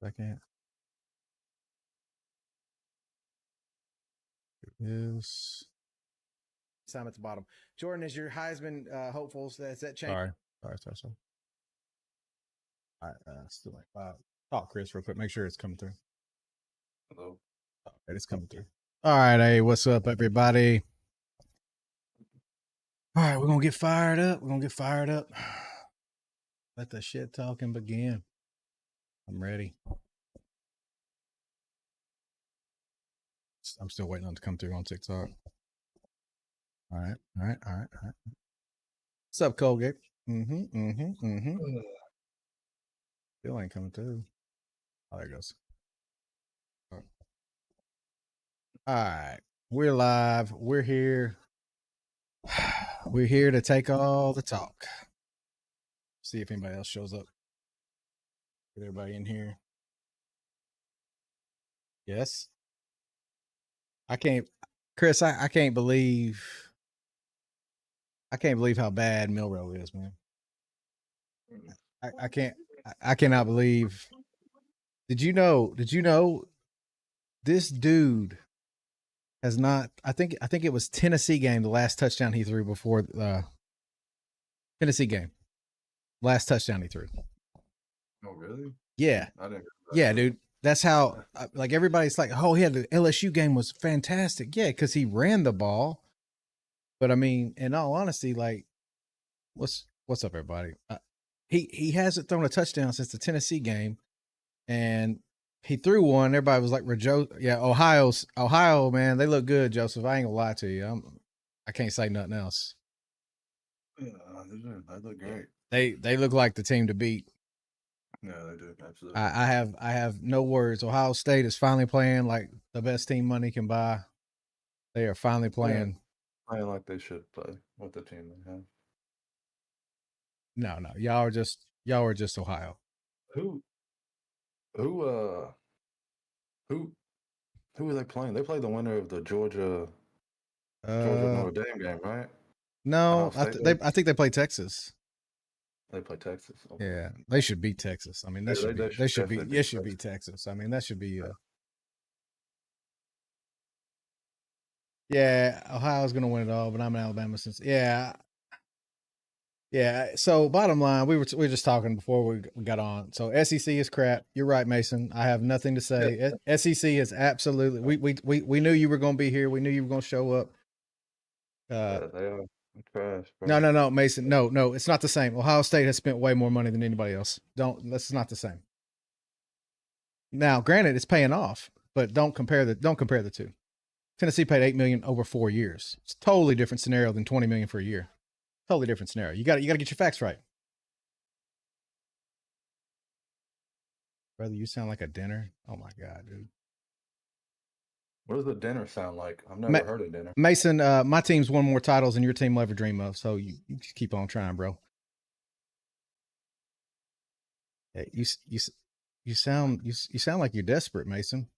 Second. Is Time at the bottom. Jordan, is your Heisman hopefuls? Has that changed? sorry. All right, still like 5. Talk, Chris, real quick. Make sure it's coming through. Hello. Okay, it's coming through. All right, hey, what's up, everybody? All right, we're gonna get fired up. Let the shit talking begin. I'm ready. I'm still waiting on it to come through on TikTok. All right. What's up, Colgate? Still ain't coming through. Oh, there it goes. All right. We're live. We're here. We're here to take all the talk. See if anybody else shows up. Get everybody in here. Yes. I can't, Chris, I can't believe how bad Milrow is, man. I cannot believe. Did you know this dude has not, I think it was Tennessee game, the last touchdown he threw before Tennessee game. Last touchdown he threw. Oh, really? Yeah. I didn't. Yeah, dude. That's how, like, everybody's like, oh, he had the LSU game was fantastic. Yeah, because he ran the ball. But I mean, in all honesty, like, what's up, everybody? He hasn't thrown a touchdown since the Tennessee game, and he threw one. Everybody was like, Ohio, man, they look good, Joseph. I ain't gonna lie to you. I can't say nothing else. Yeah, they look great. They look like the team to beat. Yeah, they do. Absolutely. I have no words. Ohio State is finally playing like the best team money can buy. They are finally playing. Yeah, playing like they should play with the team they have. No, y'all are just Ohio. Who are they playing? They play the winner of the Georgia Notre Dame game, right? No, I think they play Texas. They play Texas. Okay. Yeah, they should beat Texas. I mean, they should beat Texas. I mean, that should be. Yeah, Ohio's gonna win it all, but I'm in Alabama since. Yeah. So bottom line, we were just talking before we got on. So SEC is crap. You're right, Mason. I have nothing to say. Yeah. SEC is absolutely. We knew you were gonna be here. We knew you were gonna show up. Yeah, they are trash. No, Mason. No, it's not the same. Ohio State has spent way more money than anybody else. That's not the same. Now, granted, it's paying off, but don't compare the two. Tennessee paid $8 million over 4 years. It's a totally different scenario than $20 million for a year. Totally different scenario. You got to get your facts right. Brother, you sound like a dinner. Oh my God, dude. What does the dinner sound like? I've never heard of dinner. Mason, my team's won more titles than your team will ever dream of. So you just keep on trying, bro. Hey, you sound like you're desperate, Mason.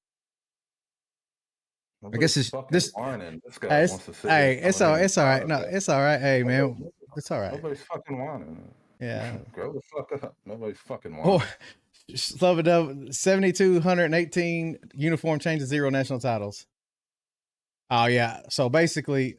I guess it's this. Whining. This guy wants to sit. Hey, it's all right. No, it's all right. Hey, man, it's all right. Nobody's fucking whining. Yeah. Grow the fuck up. Nobody's fucking whining. Love it up. 7,218 uniform changes, 0 national titles. Oh yeah. So basically,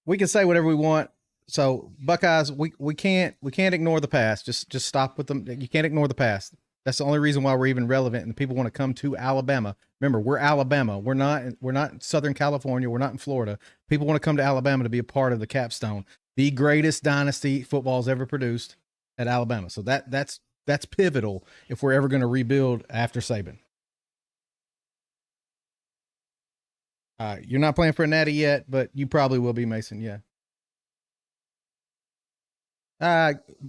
we can say whatever we want. So Buckeyes, we can't ignore the past. Just stop with them. You can't ignore the past. That's the only reason why we're even relevant, and people want to come to Alabama. Remember, we're Alabama. We're not in Southern California. We're not in Florida. People want to come to Alabama to be a part of the capstone, the greatest dynasty football's ever produced at Alabama. So that's pivotal if we're ever going to rebuild after Saban. You're not playing for a natty yet, but you probably will be, Mason. Yeah.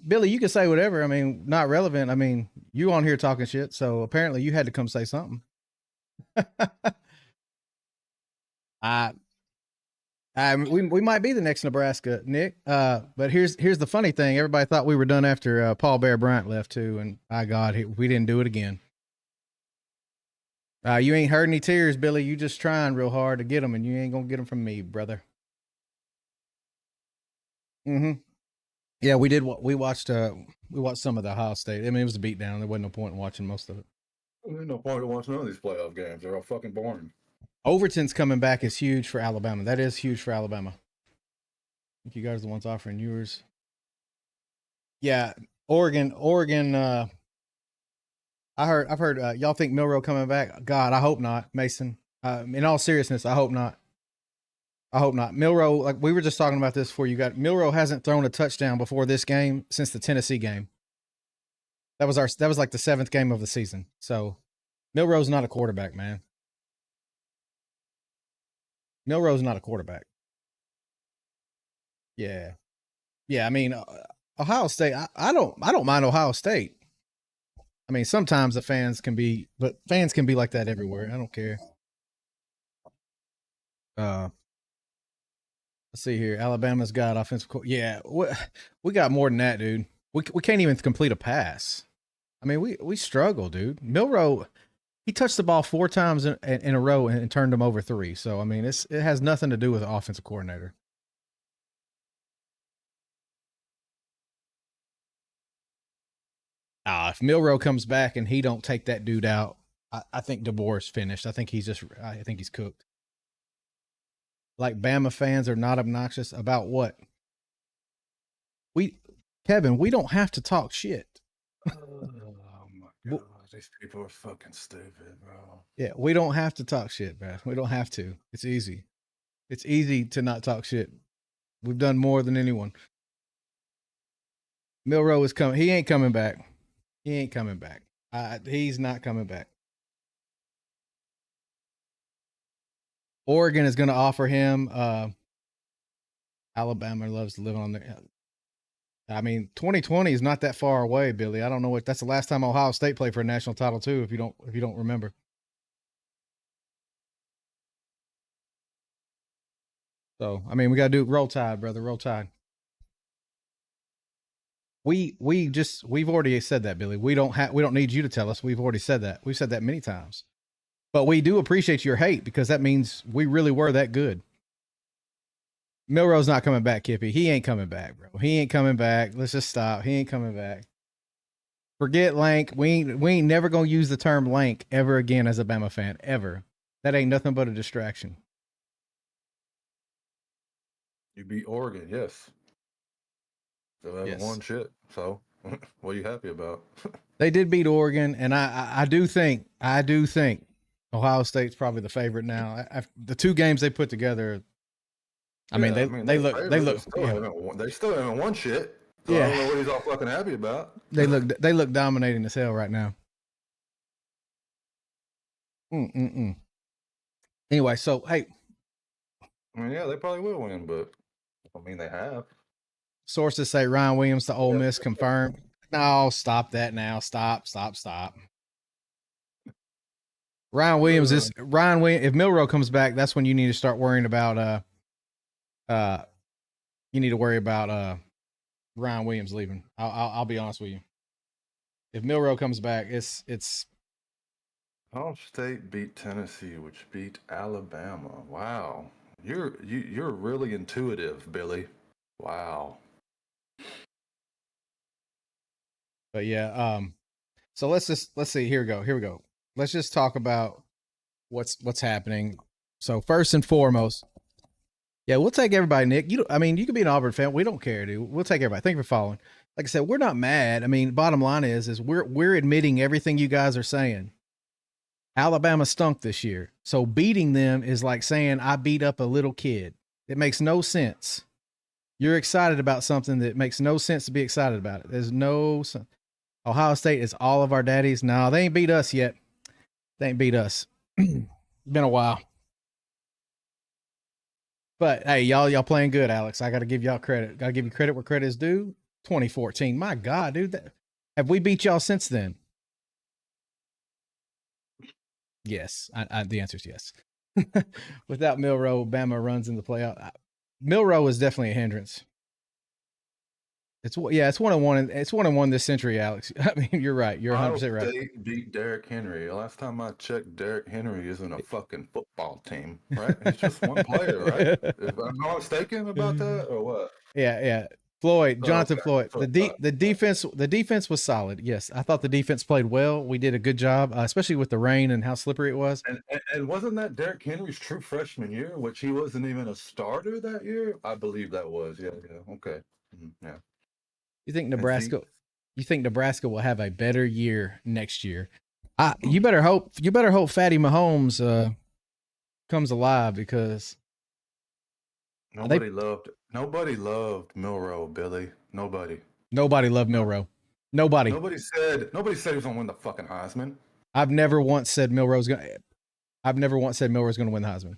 Billy, you can say whatever. I mean, not relevant. I mean, you on here talking shit, so apparently you had to come say something. We might be the next Nebraska, Nick. But here's the funny thing. Everybody thought we were done after Paul Bear Bryant left too, and by God, we didn't do it again. You ain't heard any tears, Billy. You just trying real hard to get them, and you ain't gonna get them from me, brother. Mm-hmm. Yeah, we watched some of the Ohio State. I mean, it was a beatdown. There wasn't no point in watching most of it. There's no point in watching none of these playoff games. They're all fucking boring. Overton's coming back is huge for Alabama. That is huge for Alabama. I think you guys are the ones offering yours. Yeah, Oregon. I've heard y'all think Milroe coming back. God, I hope not, Mason. In all seriousness, I hope not. I hope not. Milroe, like we were just talking about this before you got Milroe hasn't thrown a touchdown before this game since the Tennessee game. That was like the 7th game of the season. So Milroe's not a quarterback, man. Milroe's not a quarterback. Yeah. Yeah, I mean Ohio State, I don't mind Ohio State. I mean, sometimes the fans can be like that everywhere. I don't care. Let's see here. Alabama's got offensive. Yeah, we got more than that, dude. We can't even complete a pass. I mean, we struggle, dude. Milroe, he touched the ball 4 times in a row and turned them over 3. So I mean, it has nothing to do with the offensive coordinator. If Milroe comes back and he don't take that dude out, I think DeBoer is finished. I think he's cooked. Like Bama fans are not obnoxious about what? Kevin, we don't have to talk shit. Oh my god, these people are fucking stupid, bro. Yeah, we don't have to talk shit, man. We don't have to. It's easy. It's easy to not talk shit. We've done more than anyone. Milroe is coming. He ain't coming back. He ain't coming back. He's not coming back. Oregon is going to offer him. Alabama loves to live on there. I mean, 2020 is not that far away, Billy. I don't know what. That's the last time Ohio State played for a national title, too. If you don't remember. So I mean, we got to do Roll Tide, brother. Roll Tide. We've already said that, Billy. We don't need you to tell us. We've already said that. We've said that many times. But we do appreciate your hate because that means we really were that good. Milroe's not coming back, Kippy. He ain't coming back, bro. He ain't coming back. Let's just stop. He ain't coming back. Forget Lank. We ain't never gonna use the term Lank ever again as a Bama fan. Ever. That ain't nothing but a distraction. You beat Oregon, yes. They haven't won shit. So what are you happy about? They did beat Oregon, and I do think Ohio State's probably the favorite now. The 2 games they put together, they look. They still haven't won shit. So I don't know what he's all fucking happy about. They look dominating as hell right now. Anyway, so hey, I mean, yeah, they probably will win, but I mean, they have. Sources say Ryan Williams to Ole Miss confirmed. No, stop that now. Stop. Ryan Williams. If Milroe comes back, that's when you need to start worrying about you need to worry about Ryan Williams leaving. I'll be honest with you. If Milroe comes back, it's Ohio State beat Tennessee, which beat Alabama. Wow. You're really intuitive, Billy. Wow. But yeah, so let's see. Here we go. Let's just talk about what's happening. So first and foremost, yeah, we'll take everybody, Nick. You can be an Auburn fan. We don't care, dude. We'll take everybody. Thank you for following. Like I said, we're not mad. I mean, bottom line is we're admitting everything you guys are saying. Alabama stunk this year. So beating them is like saying I beat up a little kid. It makes no sense. You're excited about something that makes no sense to be excited about it. There's no Ohio State is all of our daddies. No, they ain't beat us yet. They ain't beat us. It's been a while. But hey, y'all playing good, Alex. I got to give y'all credit. Got to give you credit where credit is due. 2014. My God, dude. Have we beat y'all since then? Yes. The answer is yes. Without Milroe, Bama runs in the playoff. Milroe is definitely a hindrance. It's 1-1. It's 1-1 this century, Alex. I mean, you're right. You're 100% right. State beat Derrick Henry. Last time I checked, Derrick Henry isn't a fucking football team, right? He's just one player, right? If I'm not mistaken about that, or what? Yeah. Floyd, Jonathan okay. Floyd. So, The defense was solid. Yes, I thought the defense played well. We did a good job, especially with the rain and how slippery it was. and wasn't that Derrick Henry's true freshman year, which he wasn't even a starter that year? I believe that was. Yeah. Okay. Yeah. You think And see, Nebraska? You think Nebraska will have a better year next year? You better hope. You better hope Fatty Mahomes comes alive because nobody loved Milroe, Billy. Nobody. Nobody loved Milroe. Nobody. Nobody said he was gonna win the fucking Heisman. I've never once said Milroe's going to win the Heisman.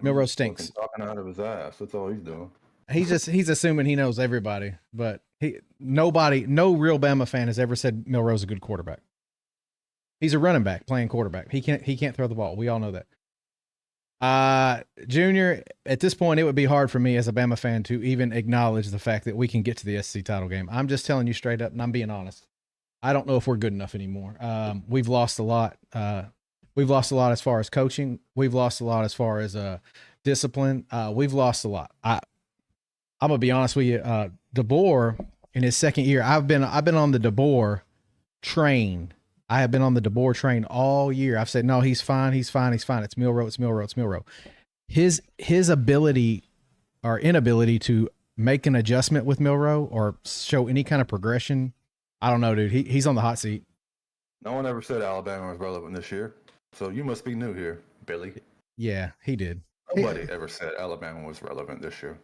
Milroe stinks. Talking out of his ass. That's all he's doing. He's assuming he knows everybody, but no real Bama fan has ever said Milroe's a good quarterback. He's a running back playing quarterback. He can't throw the ball. We all know that. Junior, at this point, it would be hard for me as a Bama fan to even acknowledge the fact that we can get to the SEC title game. I'm just telling you straight up, and I'm being honest. I don't know if we're good enough anymore. We've lost a lot. We've lost a lot as far as coaching. We've lost a lot as far as discipline. We've lost a lot. I'm gonna be honest with you. DeBoer in his second year, I've been on the DeBoer train. I have been on the DeBoer train all year. I've said, no, he's fine. It's Milroe. His ability or inability to make an adjustment with Milroe or show any kind of progression, I don't know, dude. He's on the hot seat. No one ever said Alabama was relevant this year, so you must be new here, Billy. Yeah, he did. Nobody ever said Alabama was relevant this year.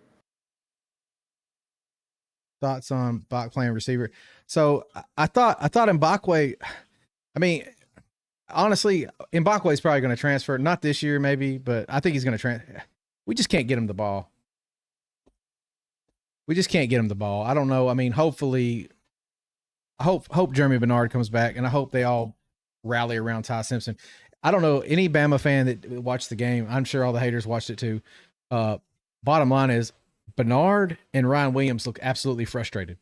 Thoughts on Bach playing receiver? So I thought Mbakwe. I mean, honestly, Mbakwe is probably going to transfer. Not this year, maybe, but I think he's going to transfer. We just can't get him the ball. I don't know. I mean, hopefully, I hope Jeremy Bernard comes back, and I hope they all rally around Ty Simpson. I don't know any Bama fan that watched the game. I'm sure all the haters watched it too. Bottom line is Bernard and Ryan Williams look absolutely frustrated.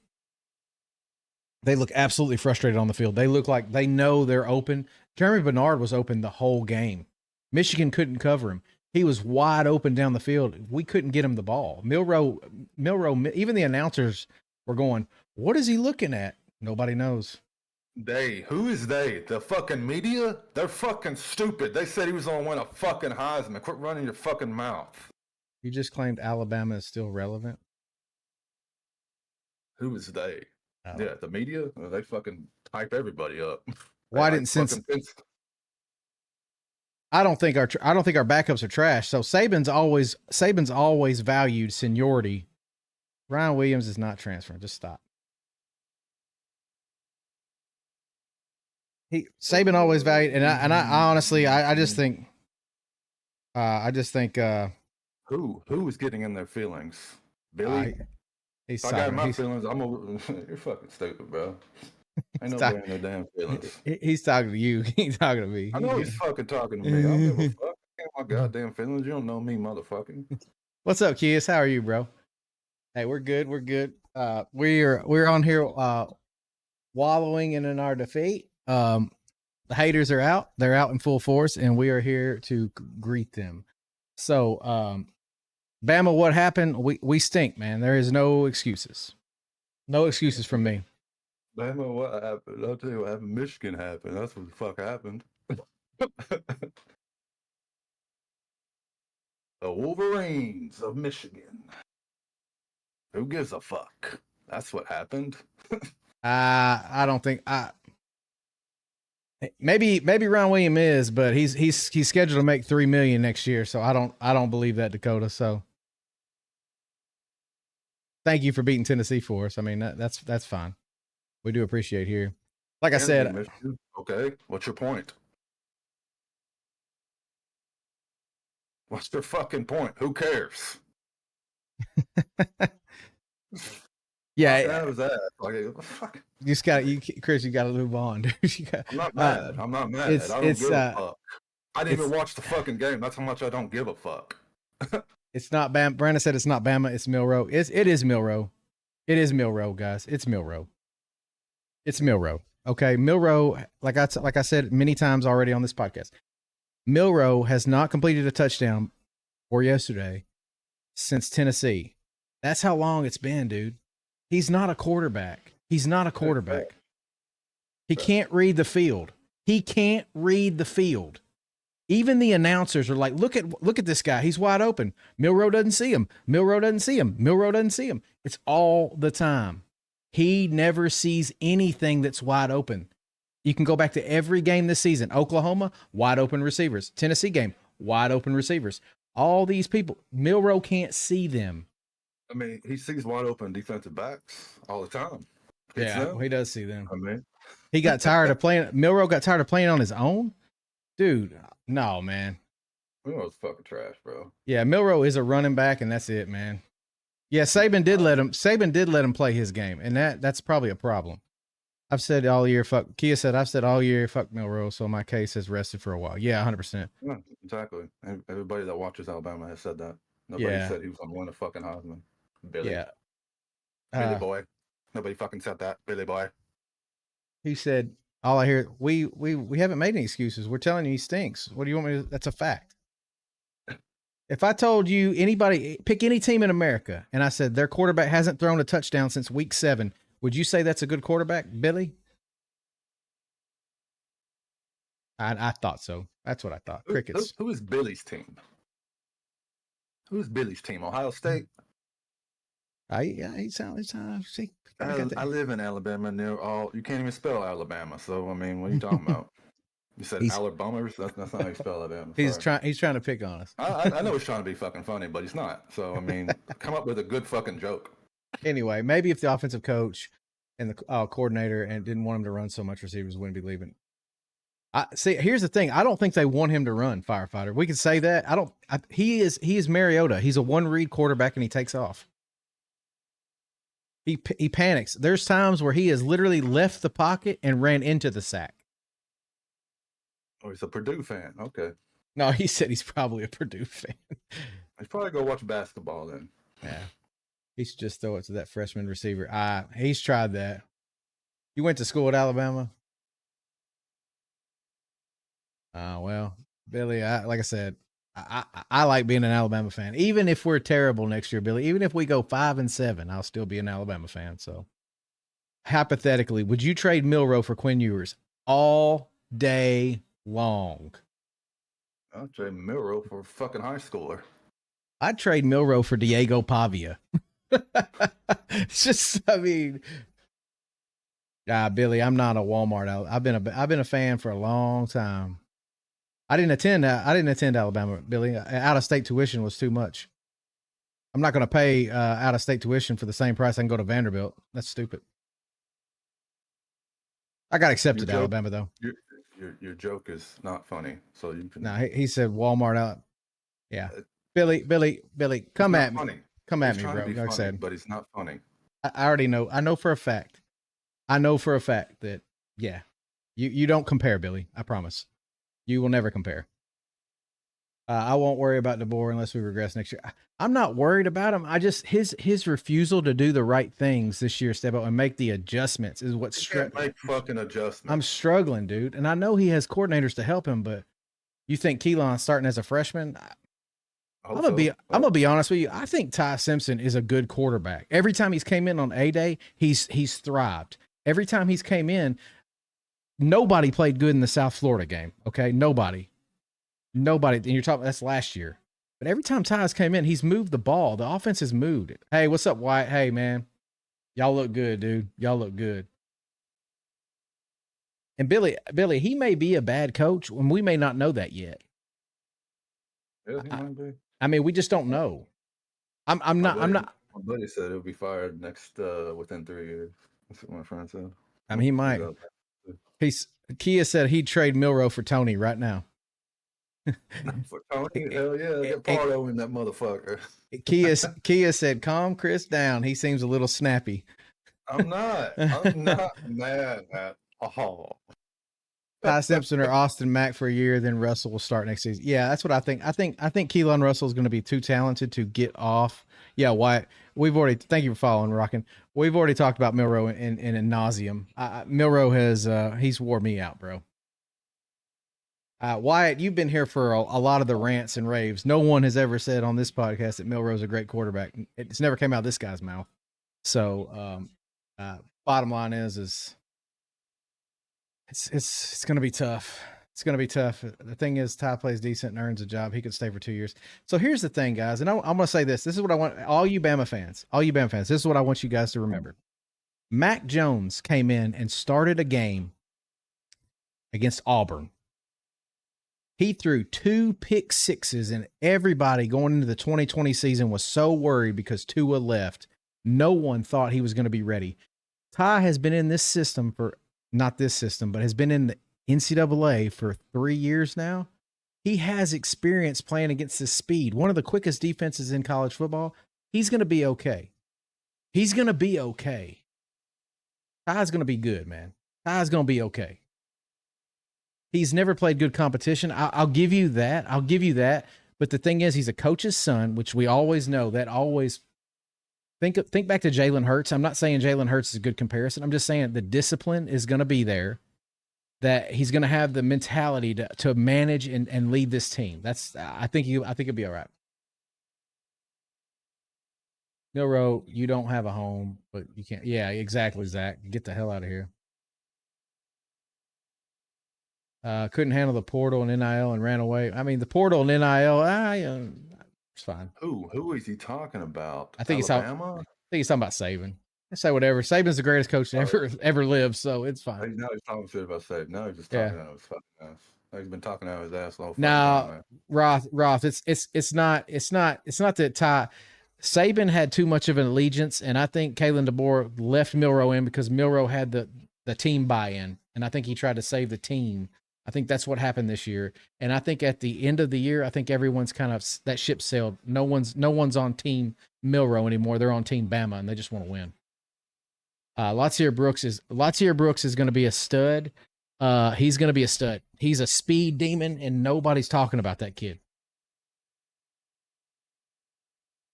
They look absolutely frustrated on the field. They look like they know they're open. Jeremy Bernard was open the whole game. Michigan couldn't cover him. He was wide open down the field. We couldn't get him the ball. Milroe, even the announcers were going, what is he looking at? Nobody knows. Who is they? The fucking media? They're fucking stupid. They said he was going to win a fucking Heisman. Quit running your fucking mouth. You just claimed Alabama is still relevant? Who is they? Oh. Yeah, the media? They fucking hype everybody up. Why didn't since I don't think our backups are trash. So Saban's always valued seniority. Ryan Williams is not transferring. Just stop. Saban always valued, and I honestly I just think who is getting in their feelings? Billy. If I got my feelings. You're fucking stupid, bro. Ain't nobody in their damn feelings. He's talking to you. He's talking to me. I know he's fucking talking to me. I don't give a fuck. I got my goddamn feelings. You don't know me, motherfucker. What's up, Kiss? How are you, bro? Hey, we're good. We're on here wallowing in our defeat. The haters are out. They're out in full force, and we are here to greet them. So, Bama, what happened? We stink, man. There is no excuses. No excuses from me. Bama, what happened? I'll tell you what happened. Michigan happened. That's what the fuck happened. The Wolverines of Michigan. Who gives a fuck? That's what happened. I don't think maybe Ron Williams is, but he's scheduled to make $3 million next year. So I don't believe that, Dakota. So thank you for beating Tennessee for us. I mean, that's fine. We do appreciate here. Like I said, okay. What's your point? What's your fucking point? Who cares? Yeah. How was that? Like, fuck. Chris, you got to move on, dude. I'm not mad. I don't give a fuck. I didn't even watch the fucking game. That's how much I don't give a fuck. It's not Bama. Brandon said it's not Bama. It's Milroe. It is Milroe. It is Milroe, guys. It's Milroe. It's Milroe. Okay, Milroe. Like I said many times already on this podcast, Milroe has not completed a touchdown for yesterday since Tennessee. That's how long it's been, dude. He's not a quarterback. He's not a quarterback. He can't read the field. He can't read the field. Even the announcers are like, look at this guy. He's wide open. Milroe doesn't see him. Milroe doesn't see him. Milroe doesn't see him. It's all the time. He never sees anything that's wide open. You can go back to every game this season. Oklahoma, wide open receivers. Tennessee game, wide open receivers. All these people, Milroe can't see them. I mean, he sees wide open defensive backs all the time. Yeah, he does see them. I mean, he got tired of playing. Milroe got tired of playing on his own. Dude, no, man. Milroe's fucking trash, bro. Yeah, Milroe is a running back, and that's it, man. Yeah, Saban did let him play his game, and that's probably a problem. I've said all year, Kia said, I've said all year, fuck Milroe, so my case has rested for a while. Yeah, 100%. Yeah, exactly. Everybody that watches Alabama has said that. Nobody said he was going to win a fucking Heisman. Billy. Yeah. Billy boy. Nobody fucking said that. Billy boy. He said, all I hear, we haven't made any excuses. We're telling you he stinks. What do you want me to, that's a fact. If I told you anybody, pick any team in America, and I said their quarterback hasn't thrown a touchdown since week 7, would you say that's a good quarterback, Billy? I thought so. That's what I thought. Crickets. Who is Billy's team? Who's Billy's team? Ohio State? He sounds. See, I live in Alabama. You can't even spell Alabama. So I mean, what are you talking about? You said Alabama. That's not how you spell Alabama. He's trying to pick on us. I know he's trying to be fucking funny, but he's not. So I mean, come up with a good fucking joke. Anyway, maybe if the offensive coach and the coordinator and didn't want him to run so much, receivers wouldn't be leaving. See, here's the thing. I don't think they want him to run, firefighter. We can say that. He is Mariota. He's a one read quarterback and he takes off. He panics. There's times where he has literally left the pocket and ran into the sack. Oh, he's a Purdue fan. Okay. No, he said he's probably a Purdue fan. He's probably go watch basketball then. Yeah. He should just throw it to that freshman receiver. He's tried that. You went to school at Alabama? Well, Billy, like I said, I like being an Alabama fan. Even if we're terrible next year, Billy, even if we go 5-7, I'll still be an Alabama fan. So hypothetically, would you trade Milroe for Quinn Ewers all day long? I'll trade Milroe for a fucking high schooler. I'd trade Milroe for Diego Pavia. It's just, I mean, Billy, I'm not a Walmart. I've been a fan for a long time. I didn't attend Alabama, Billy. Out of state tuition was too much. I'm not going to pay out of state tuition for the same price I can go to Vanderbilt. That's stupid. I got accepted to Alabama though. Your joke is not funny, so you can. No, he said Walmart out. Yeah, Billy, come at me. Funny. Come at He's me, bro. Like funny, I said, but it's not funny. I already know. I know for a fact that you don't compare, Billy. I promise. You will never compare. I won't worry about DeBoer unless we regress next year. I'm not worried about him. I just his refusal to do the right things this year, step up and make the adjustments is what's struggling. Make fucking adjustments. I'm struggling, dude, and I know he has coordinators to help him. But you think Keelan's starting as a freshman? I'm gonna be honest with you. I think Ty Simpson is a good quarterback. Every time he's came in on A-Day, he's thrived. Every time he's came in, nobody played good in the South Florida game. Okay, nobody. And you're talking that's last year. But every time Ty's came in, he's moved the ball. The offense has moved it. Hey, what's up, Wyatt? Hey, man, y'all look good, dude. Y'all look good. And Billy, he may be a bad coach, and we may not know that yet. Yeah, he might be. I mean, we just don't know. I'm not. My buddy said he'll be fired within 3 years. That's what my friend said. I mean, he might. Kia said he'd trade Milroe for Tony right now. For Tony, hell yeah, get Pardo in that motherfucker. Kia said, "Calm Chris down. He seems a little snappy." I'm not mad at all. Ty Simpson or Austin Mack for a year, then Russell will start next season. Yeah, that's what I think. I think Keelan Russell is going to be too talented to get off. Yeah, Wyatt, thank you for following, Rockin'. We've already talked about Milroe in nauseum. Milroe has, he's wore me out, bro. Wyatt, you've been here for a lot of the rants and raves. No one has ever said on this podcast that Milroe's a great quarterback. It's never came out of this guy's mouth. So, bottom line is it's going to be tough. It's going to be tough. The thing is, Ty plays decent and earns a job. He could stay for 2 years. So here's the thing, guys, and I'm going to say this. This is what I want all you Bama fans. This is what I want you guys to remember. Mac Jones came in and started a game against Auburn. He threw 2 pick sixes, and everybody going into the 2020 season was so worried because Tua left. No one thought he was going to be ready. Ty has been in this system for, not this system, but has been in the NCAA for 3 years now. He has experience playing against the speed. One of the quickest defenses in college football. He's going to be okay. He's going to be okay. Ty's going to be good, man. Ty's going to be okay. He's never played good competition. I'll give you that. I'll give you that. But the thing is, he's a coach's son, which we always know. That always think back to Jalen Hurts. I'm not saying Jalen Hurts is a good comparison. I'm just saying the discipline is going to be there. That he's going to have the mentality to manage and lead this team. I think it'll be all right. Milrow, you don't have a home, but you can't. Yeah, exactly, Zach. Get the hell out of here. Couldn't handle the portal and NIL and ran away. I mean, the portal and NIL, it's fine. Who is he talking about? I think Alabama? he's talking about Saban. I say whatever. Saban's the greatest coach that ever lived, so it's fine. No, he's talking shit about Saban. No, he's just talking out of his fucking ass. He's been talking out of his ass all. No, Roth. It's not that Ty. Saban had too much of an allegiance, and I think Kalen DeBoer left Milrow in because Milrow had the team buy-in, and I think he tried to save the team. I think that's what happened this year, and I think at the end of the year, I think everyone's kind of that ship sailed. No one's on Team Milrow anymore. They're on Team Bama, and they just want to win. Latsier Brooks is going to be a stud. He's going to be a stud. He's a speed demon, and nobody's talking about that kid.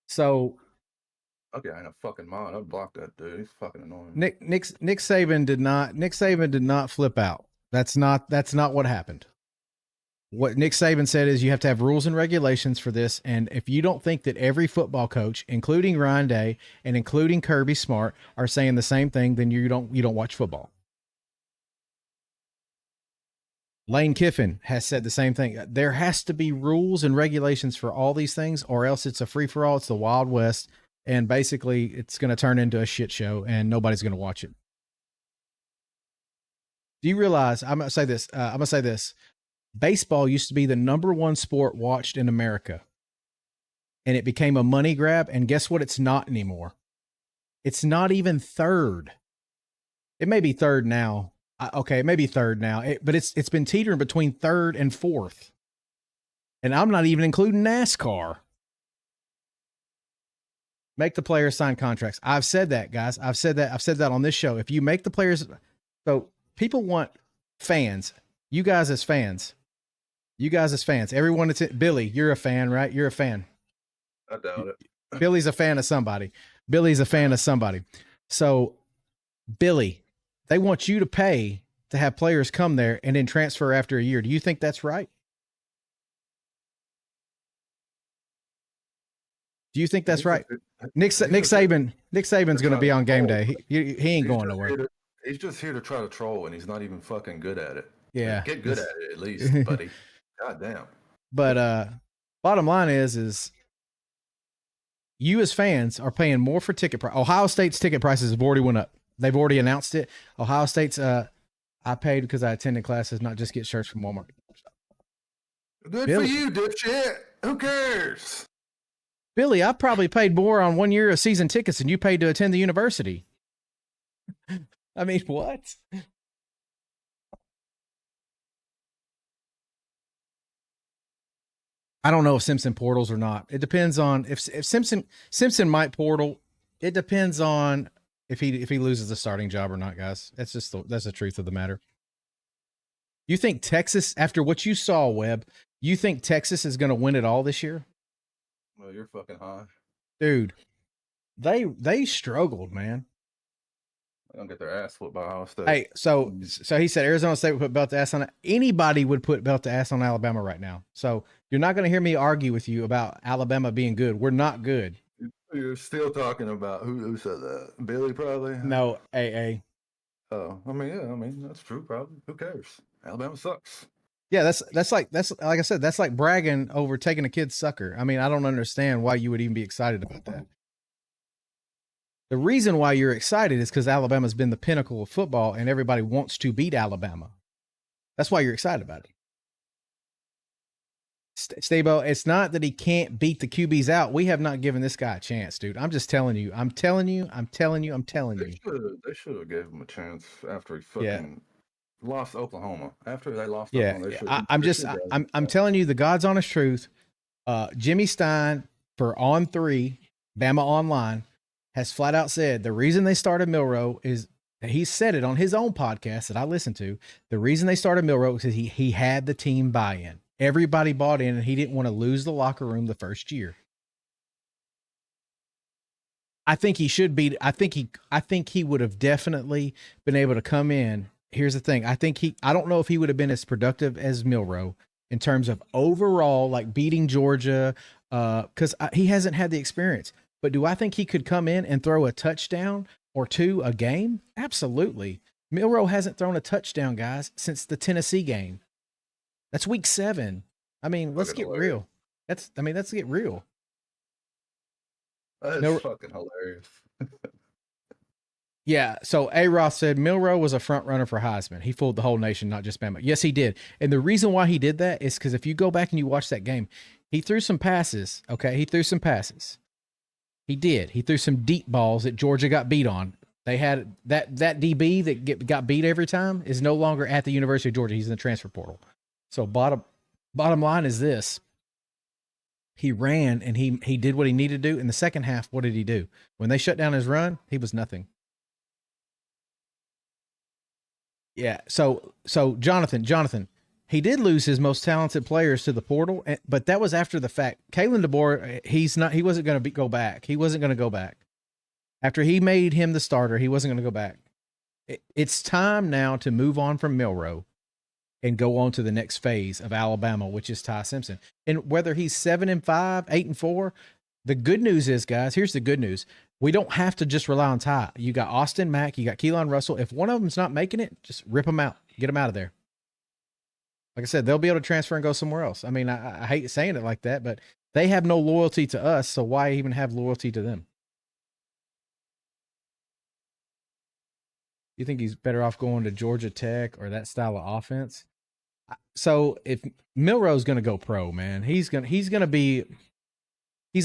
So, okay, I ain't a fucking mind. I'd block that dude. He's fucking annoying. Nick Saban did not flip out. That's not what happened. What Nick Saban said is you have to have rules and regulations for this, and if you don't think that every football coach, including Ryan Day and including Kirby Smart, are saying the same thing, then you don't watch football. Lane Kiffin has said the same thing. There has to be rules and regulations for all these things, or else it's a free-for-all. It's the Wild West, and basically it's going to turn into a shit show, and nobody's going to watch it. Do you realize, I'm going to say this. Baseball used to be the number one sport watched in America, and it became a money grab, and guess what? It's not anymore. It's not even third. It may be third now. Okay, it may be third now, but it's been teetering between third and fourth. And I'm not even including NASCAR. Make the players sign contracts. I've said that, guys. I've said that on this show. If you make the players, so people want fans. You guys as fans. Everyone that's Billy, you're a fan, right? You're a fan. I doubt it. Billy's a fan of somebody. So, Billy, they want you to pay to have players come there and then transfer after a year. Do you think that's right? Do you think that's right? Nick Saban's going to be on game day. He ain't going nowhere. He's just here to try to troll, and he's not even fucking good at it. Yeah. Get good at it, at least, buddy. God damn. But bottom line is you as fans are paying more for ticket price. Ohio State's ticket prices have already went up. They've already announced it. Ohio State's, I paid because I attended classes, not just get shirts from Walmart. Good Billy. For you, dipshit. Who cares? Billy, I probably paid more on 1 year of season tickets than you paid to attend the university. I mean, what? I don't know if Simpson portals or not. It depends on if Simpson might portal. It depends on if he loses the starting job or not, guys. That's the truth of the matter. You think Texas, after what you saw, Webb, you think Texas is going to win it all this year? Well, you're fucking high, dude. They struggled, man. They're gonna get their ass whooped by Ohio State. Hey, so he said Arizona State would put belt to ass on anybody would put belt to ass on Alabama right now. So you're not going to hear me argue with you about Alabama being good. We're not good. You're still talking about who said that? Billy probably. No, AA. Oh, I mean, yeah, I mean that's true. Probably. Who cares? Alabama sucks. Yeah, that's like I said, that's like bragging over taking a kid's sucker. I mean, I don't understand why you would even be excited about that. The reason why you're excited is because Alabama's been the pinnacle of football and everybody wants to beat Alabama. That's why you're excited about it. Stabo, it's not that he can't beat the QBs out. We have not given this guy a chance, dude. I'm just telling you. I'm telling you. They should have gave him a chance after he fucking lost Oklahoma. After they lost Oklahoma, I'm telling you the God's honest truth. Jimmy Stein for On 3, Bama Online, has flat out said the reason they started Milroe is he said it on his own podcast that I listened to. The reason they started Milroe is he had the team buy-in. Everybody bought in, and he didn't want to lose the locker room the first year. I think he should be. I think he would have definitely been able to come in. Here's the thing. I don't know if he would have been as productive as Milroe in terms of overall, like beating Georgia, because he hasn't had the experience. But do I think he could come in and throw a touchdown or two a game? Absolutely. Milroe hasn't thrown a touchdown, guys, since the Tennessee game. That's week 7. I mean, let's get real. Let's get real. That's fucking hilarious. Yeah, so A. Roth said Milroe was a front runner for Heisman. He fooled the whole nation, not just Bama. Yes, he did. And the reason why he did that is because if you go back and you watch that game, he threw some passes, okay? He threw some passes. He did. He threw some deep balls that Georgia got beat on. They had that DB that got beat every time is no longer at the University of Georgia. He's in the transfer portal. So bottom line is this. He ran and he did what he needed to do. In the second half, what did he do? When they shut down his run, he was nothing. Yeah. So Jonathan, he did lose his most talented players to the portal, but that was after the fact. Kalen DeBoer, he wasn't going to go back. He wasn't going to go back. After he made him the starter, he wasn't going to go back. It's time now to move on from Milroe and go on to the next phase of Alabama, which is Ty Simpson. And whether he's 7-5, 8-4, the good news is, guys, here's the good news. We don't have to just rely on Ty. You got Austin Mack, you got Keelan Russell. If one of them's not making it, just rip them out. Get them out of there. Like I said, they'll be able to transfer and go somewhere else. I mean, I hate saying it like that, but they have no loyalty to us, so why even have loyalty to them? You think he's better off going to Georgia Tech or that style of offense? So if Milroe's going to go pro, man, he's a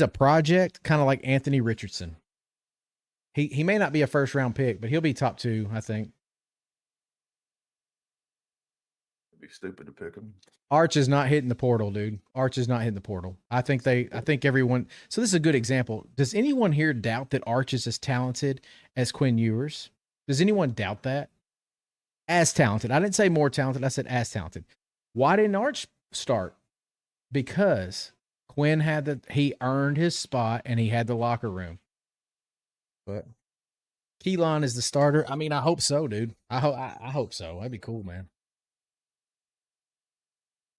project, kind of like Anthony Richardson. He may not be a first round pick, but he'll be top 2, I think. It'd be stupid to pick him. Arch is not hitting the portal, dude. Arch is not hitting the portal. I think everyone. So this is a good example. Does anyone here doubt that Arch is as talented as Quinn Ewers? Does anyone doubt that? As talented. I didn't say more talented. I said as talented. Why didn't Arch start? Because Quinn he earned his spot and he had the locker room. But Keelan is the starter. I mean, I hope so, dude. I hope so. That'd be cool, man.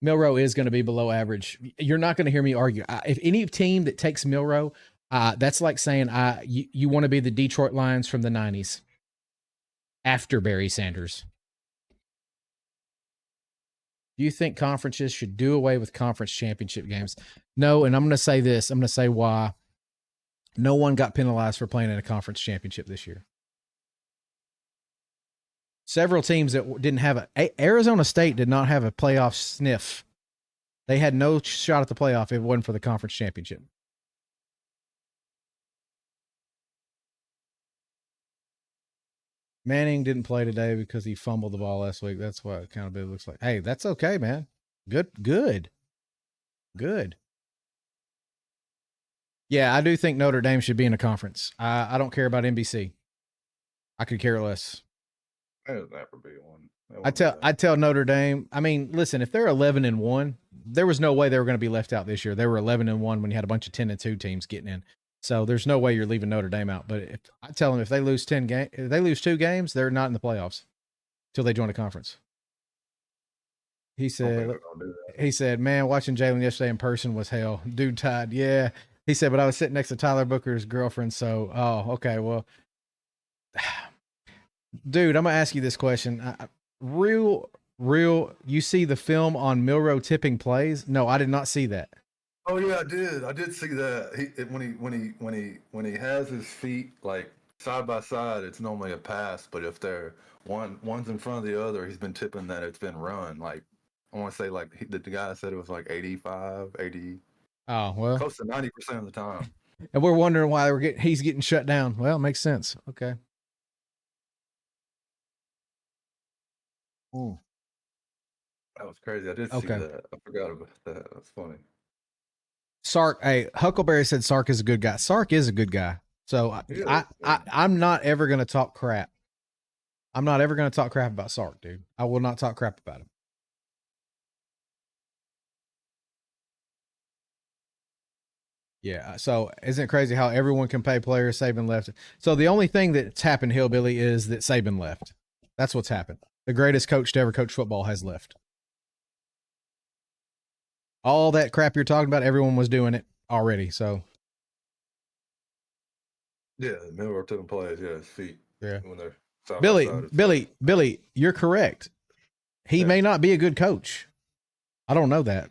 Milroe is going to be below average. You're not going to hear me argue. If any team that takes Milroe, that's like saying you want to be the Detroit Lions from the 90s after Barry Sanders. Do you think conferences should do away with conference championship games? No, and I'm going to say this. I'm going to say why. No one got penalized for playing in a conference championship this year. Several teams that didn't have Arizona State did not have a playoff sniff. They had no shot at the playoff if it wasn't for the conference championship. Manning didn't play today because he fumbled the ball last week. That's what accountability looks like. Hey, that's okay, man. Good. Yeah, I do think Notre Dame should be in a conference. I don't care about NBC. I could care less. There'll never be one. I tell Notre Dame. I mean, listen, if they're 11-1, there was no way they were going to be left out this year. They were 11-1 when you had a bunch of 10-2 teams getting in. So there's no way you're leaving Notre Dame out. But if I tell them if they lose 2 games, they're not in the playoffs till they join a conference. He said, man, watching Jalen yesterday in person was hell. Dude tied. Yeah. He said, but I was sitting next to Tyler Booker's girlfriend. So, okay. Well, dude, I'm going to ask you this question. Real, you see the film on Milroe tipping plays? No, I did not see that. Oh yeah, I did. I did see that. When he has his feet like side by side, it's normally a pass. But if they're one's in front of the other, he's been tipping that it's been run. Like I want to say, like the guy said it was like 85, 80, Oh, well. close to 90% of the time. And we're wondering why he's getting shut down. Well, it makes sense. Okay. Ooh. That was crazy. I did see that. I forgot about that. That's funny. Sark, hey, Huckleberry said Sark is a good guy. Sark is a good guy. So I'm not ever going to talk crap. I'm not ever going to talk crap about Sark, dude. I will not talk crap about him. Yeah. So isn't it crazy how everyone can pay players? Saban left. So the only thing that's happened, Hillbilly, is that Saban left. That's what's happened. The greatest coach to ever coach football has left. All that crap you're talking about, everyone was doing it already. So yeah, Miller took him plays. Yeah, his feet. Yeah. When they're Billy, you're correct. He may not be a good coach. I don't know that.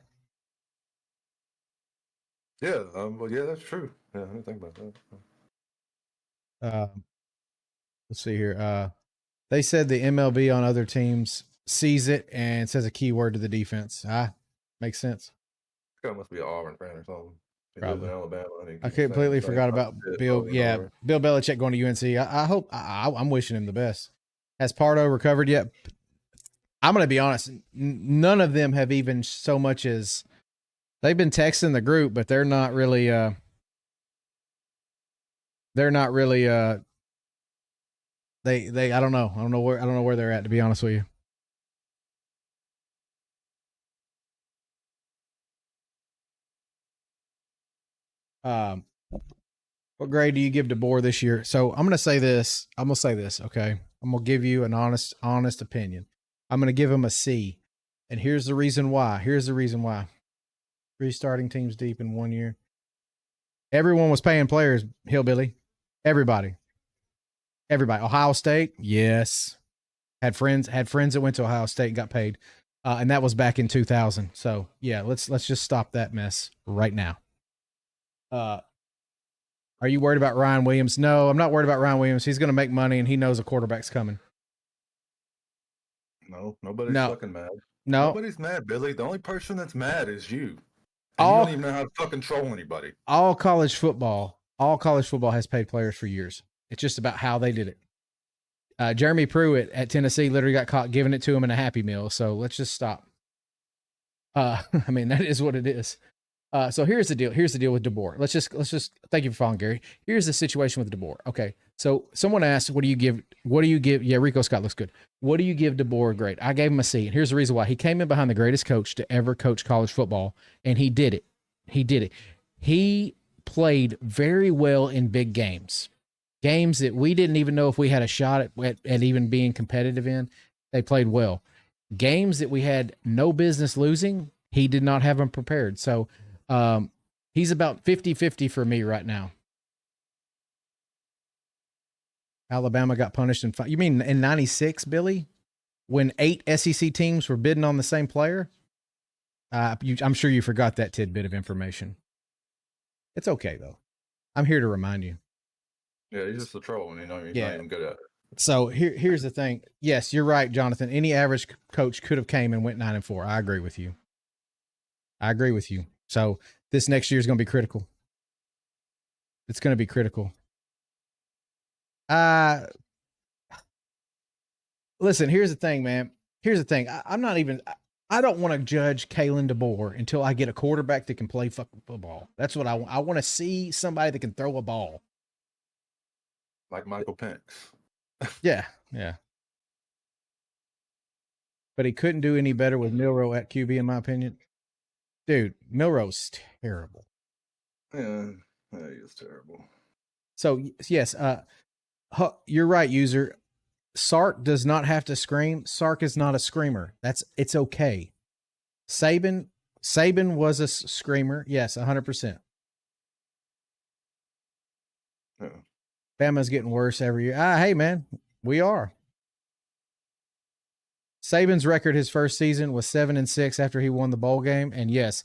Yeah, well, yeah, that's true. Yeah, I didn't think about that. Let's see here. They said the MLB on other teams sees it and says a keyword to the defense. Makes sense. This guy must be an Auburn fan or something. He Probably. lives in Alabama. I completely forgot about Bill. Yeah, Bill Belichick going to UNC. I hope. I'm wishing him the best. Has Pardo recovered yet? I'm going to be honest. None of them have even so much as they've been texting the group, but they're not really. They're not really. They. I don't know. I don't know where they're at. To be honest with you. What grade do you give DeBoer this year? So I'm going to say this. Okay. I'm going to give you an honest opinion. I'm going to give him a C. And here's the reason why. 3 starting teams deep in 1 year. Everyone was paying players, Hillbilly. Everybody. Ohio State, yes. Had friends that went to Ohio State and got paid. And that was back in 2000. So, yeah, let's just stop that mess right now. Are you worried about Ryan Williams? No, I'm not worried about Ryan Williams. He's going to make money, and he knows a quarterback's coming. No, nobody's fucking mad. No. Nobody's mad, Billy. The only person that's mad is you. And you don't even know how to fucking troll anybody. All college football has paid players for years. It's just about how they did it. Jeremy Pruitt at Tennessee literally got caught giving it to him in a Happy Meal. So let's just stop. I mean, that is what it is. So here's the deal. With DeBoer. Let's just thank you for following, Gary. Here's the situation with DeBoer. Okay. So someone asked, what do you give? Yeah, Rico Scott looks good. What do you give DeBoer a grade? I gave him a C. And here's the reason why. He came in behind the greatest coach to ever coach college football, and he did it. He played very well in big games that we didn't even know if we had a shot at even being competitive in. They played well. Games that we had no business losing, he did not have them prepared. So he's about 50-50 for me right now. Alabama got punished in you mean in 96, Billy? When 8 SEC teams were bidding on the same player? I'm sure you forgot that tidbit of information. It's okay, though. I'm here to remind you. Yeah, he's just a troll, and he's not even good at it. So here's the thing. Yes, you're right, Jonathan. Any average coach could have came and went 9-4. I agree with you. So this next year is going to be critical. It's going to be critical. Listen, here's the thing, man. I don't want to judge Kalen DeBoer until I get a quarterback that can play fucking football. That's what I want. I want to see somebody that can throw a ball. Like Michael Penix. Yeah. But he couldn't do any better with Milroe at QB, in my opinion. Dude, Milroe's terrible. Yeah, he is terrible. So, yes, you're right, user. Sark does not have to scream. Sark is not a screamer. It's okay. Saban was a screamer. Yes, 100%. Yeah. Bama's getting worse every year. Hey, man, we are. Saban's record his first season was 7-6 after he won the bowl game. And yes,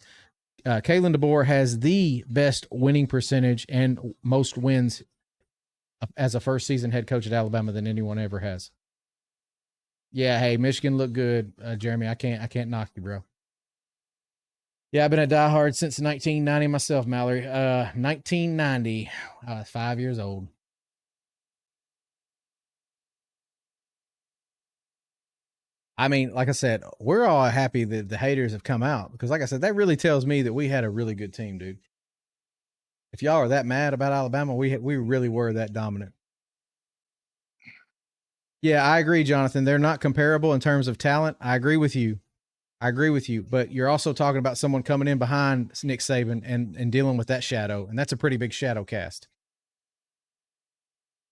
Kalen DeBoer has the best winning percentage and most wins as a first season head coach at Alabama than anyone ever has. Yeah, hey, Michigan looked good, Jeremy. I can't knock you, bro. Yeah, I've been a diehard since 1990 myself, Mallory. 1990. I was 5 years old. I mean, like I said, we're all happy that the haters have come out because, like I said, that really tells me that we had a really good team, dude. If y'all are that mad about Alabama, we really were that dominant. Yeah, I agree, Jonathan. They're not comparable in terms of talent. I agree with you. But you're also talking about someone coming in behind Nick Saban and dealing with that shadow, and that's a pretty big shadow cast.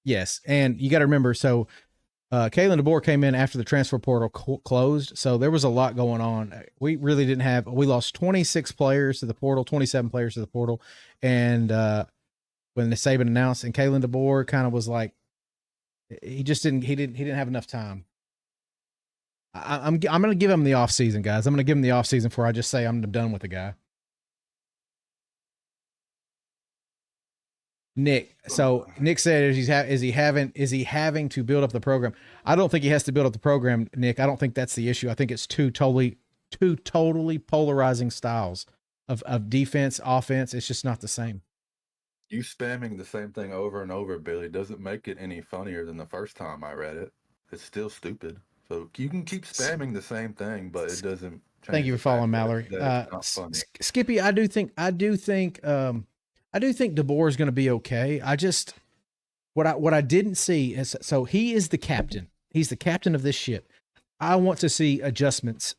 Yes, and you got to remember, so Kalen DeBoer came in after the transfer portal closed, so there was a lot going on. We really didn't have. We lost 26 players to the portal, 27 players to the portal, and when the Saban announced, and Kalen DeBoer kind of was like, he didn't have enough time. I'm going to give him the offseason, guys. I'm going to give him the offseason before I just say I'm done with the guy. Nick. So Nick said, is he having to build up the program? I don't think he has to build up the program, Nick. I don't think that's the issue. I think it's two totally polarizing styles of defense, offense. It's just not the same. You spamming the same thing over and over, Billy, doesn't make it any funnier than the first time I read it. It's still stupid. So you can keep spamming the same thing, but it doesn't change. Thank you for following, Mallory. Skippy, I do think DeBoer is going to be okay. I just what I didn't see is, so he is the captain. He's the captain of this ship. I want to see adjustments.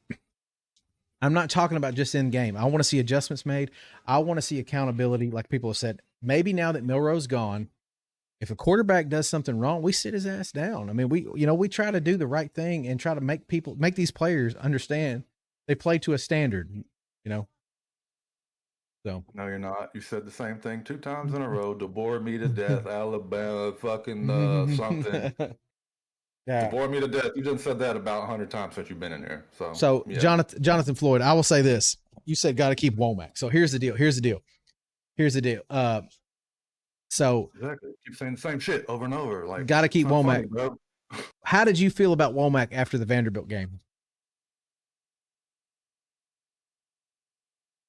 I'm not talking about just in game. I want to see adjustments made. I want to see accountability, like people have said. Maybe now that Milroe's gone, if a quarterback does something wrong, we sit his ass down. I mean, we try to do the right thing and try to make these players understand they play to a standard, So no, you're not. You said the same thing 2 times in a row. DeBoer me to death. Alabama, fucking something. Yeah. DeBoer me to death. You just said that about 100 times since you've been in here. So yeah. Jonathan Floyd, I will say this. You said got to keep Womack. So here's the deal. So exactly. Keep saying the same shit over and over. Like, got to keep Womack. Funny, how did you feel about Womack after the Vanderbilt game?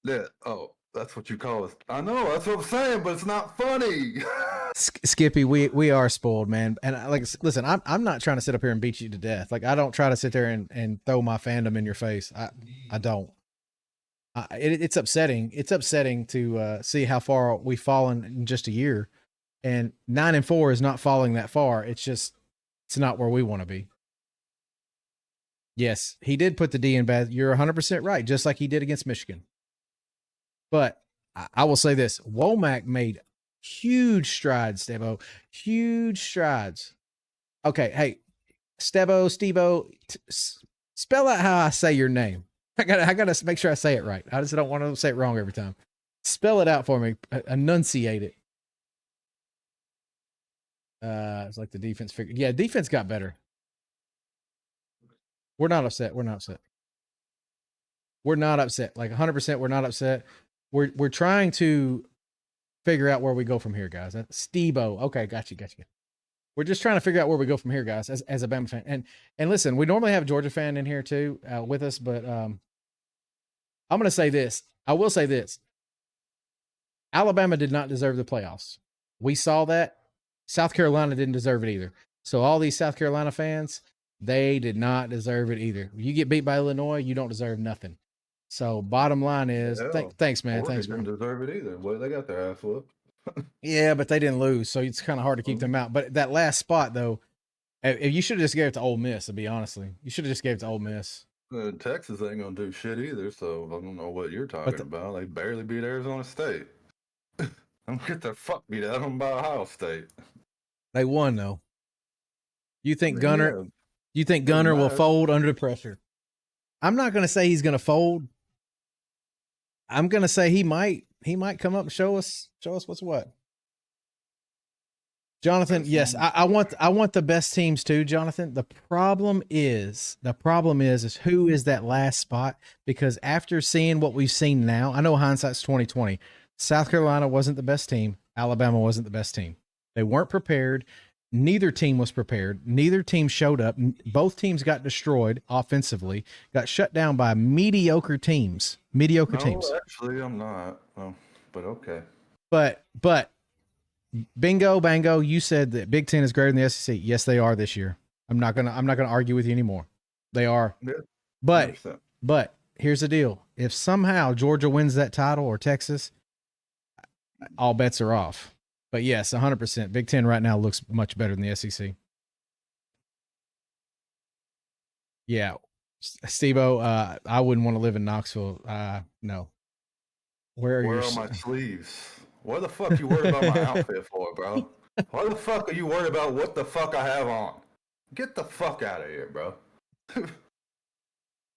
Yeah. Oh, that's what you call it. I know. That's what I'm saying, but it's not funny. Skippy, we are spoiled, man. And listen, I'm not trying to sit up here and beat you to death. Like, I don't try to sit there and throw my fandom in your face. I don't. It's upsetting. It's upsetting to see how far we've fallen in just a year, and 9-4 is not falling that far. It's not where we want to be. Yes, he did put the D in bad. You're 100% right, just like he did against Michigan. But I will say this: Womack made huge strides, Stevo. Huge strides. Okay, hey, Stevo, spell out how I say your name. I gotta make sure I say it right. I just don't want to say it wrong every time. Spell it out for me. Enunciate it. It's like the defense figured. Yeah, defense got better. We're not upset. Like 100%. We're not upset. We're trying to figure out where we go from here, guys. Stevo. Okay, got you. We're just trying to figure out where we go from here, guys, as a Bama fan. And listen, we normally have a Georgia fan in here too with us, but I'm going to say this. I will say this. Alabama did not deserve the playoffs. We saw that. South Carolina didn't deserve it either. So all these South Carolina fans, they did not deserve it either. You get beat by Illinois, you don't deserve nothing. So bottom line is, thanks, man. Thanks, man. Didn't deserve it either. Well, they got their ass whooped. Yeah, but they didn't lose, so it's kind of hard to keep them out. But that last spot, though, you should have just gave it to Ole Miss, to be honestly. You should have just gave it to Ole Miss. Texas ain't going to do shit either, so I don't know what you're talking about. They barely beat Arizona State. Don't get their fuck beat out of them by Ohio State. They won, though. You think Gunner will fold under the pressure? I'm not going to say he's going to fold. I'm going to say he might come up and show us what's what. Jonathan, yes, I want the best teams too, Jonathan. The problem is who is that last spot? Because after seeing what we've seen now, I know hindsight's 2020. South Carolina wasn't the best team. Alabama wasn't the best team. They weren't prepared. Neither team was prepared. Neither team showed up. Both teams got destroyed offensively. Got shut down by mediocre teams. Mediocre teams. Actually, I'm not. But okay. But bingo, bango. You said that Big Ten is greater than the SEC. Yes, they are this year. I'm not gonna argue with you anymore. They are. Yeah, But here's the deal: if somehow Georgia wins that title or Texas, all bets are off. But yes, 100%. Big Ten right now looks much better than the SEC. Yeah, Steve-O, I wouldn't want to live in Knoxville. No. Where are my sleeves? What the fuck you worried about my outfit for, bro? Why the fuck are you worried about what the fuck I have on? Get the fuck out of here, bro.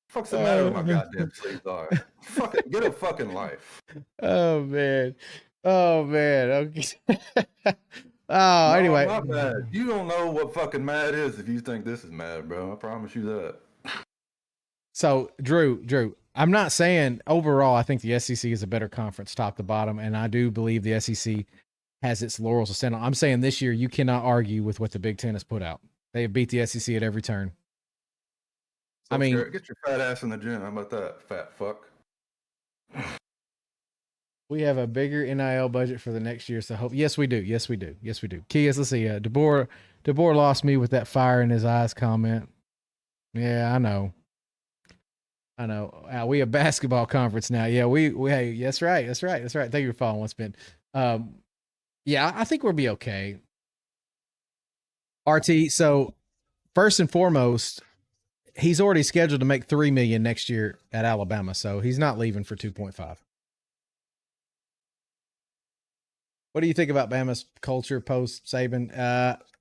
Fuck's the matter with my goddamn sleeves are? Fucking get a fucking life. Oh man. Okay. No, anyway. I'm not mad. You don't know what fucking mad is if you think this is mad, bro. I promise you that. So, Drew, I'm not saying overall I think the SEC is a better conference top to bottom, and I do believe the SEC has its laurels to stand on. I'm saying this year you cannot argue with what the Big Ten has put out. They have beat the SEC at every turn. So get your fat ass in the gym. How about that, fat fuck? We have a bigger NIL budget for the next year, so hope. Yes, we do. Kias, let's see. DeBoer lost me with that fire in his eyes comment. Yeah, I know. We a basketball conference now. Yeah, we hey, that's right. Thank you for following once been. Yeah, I think we'll be okay. RT, so first and foremost, he's already scheduled to make $3 million next year at Alabama, so he's not leaving for 2.5. What do you think about Bama's culture post Saban?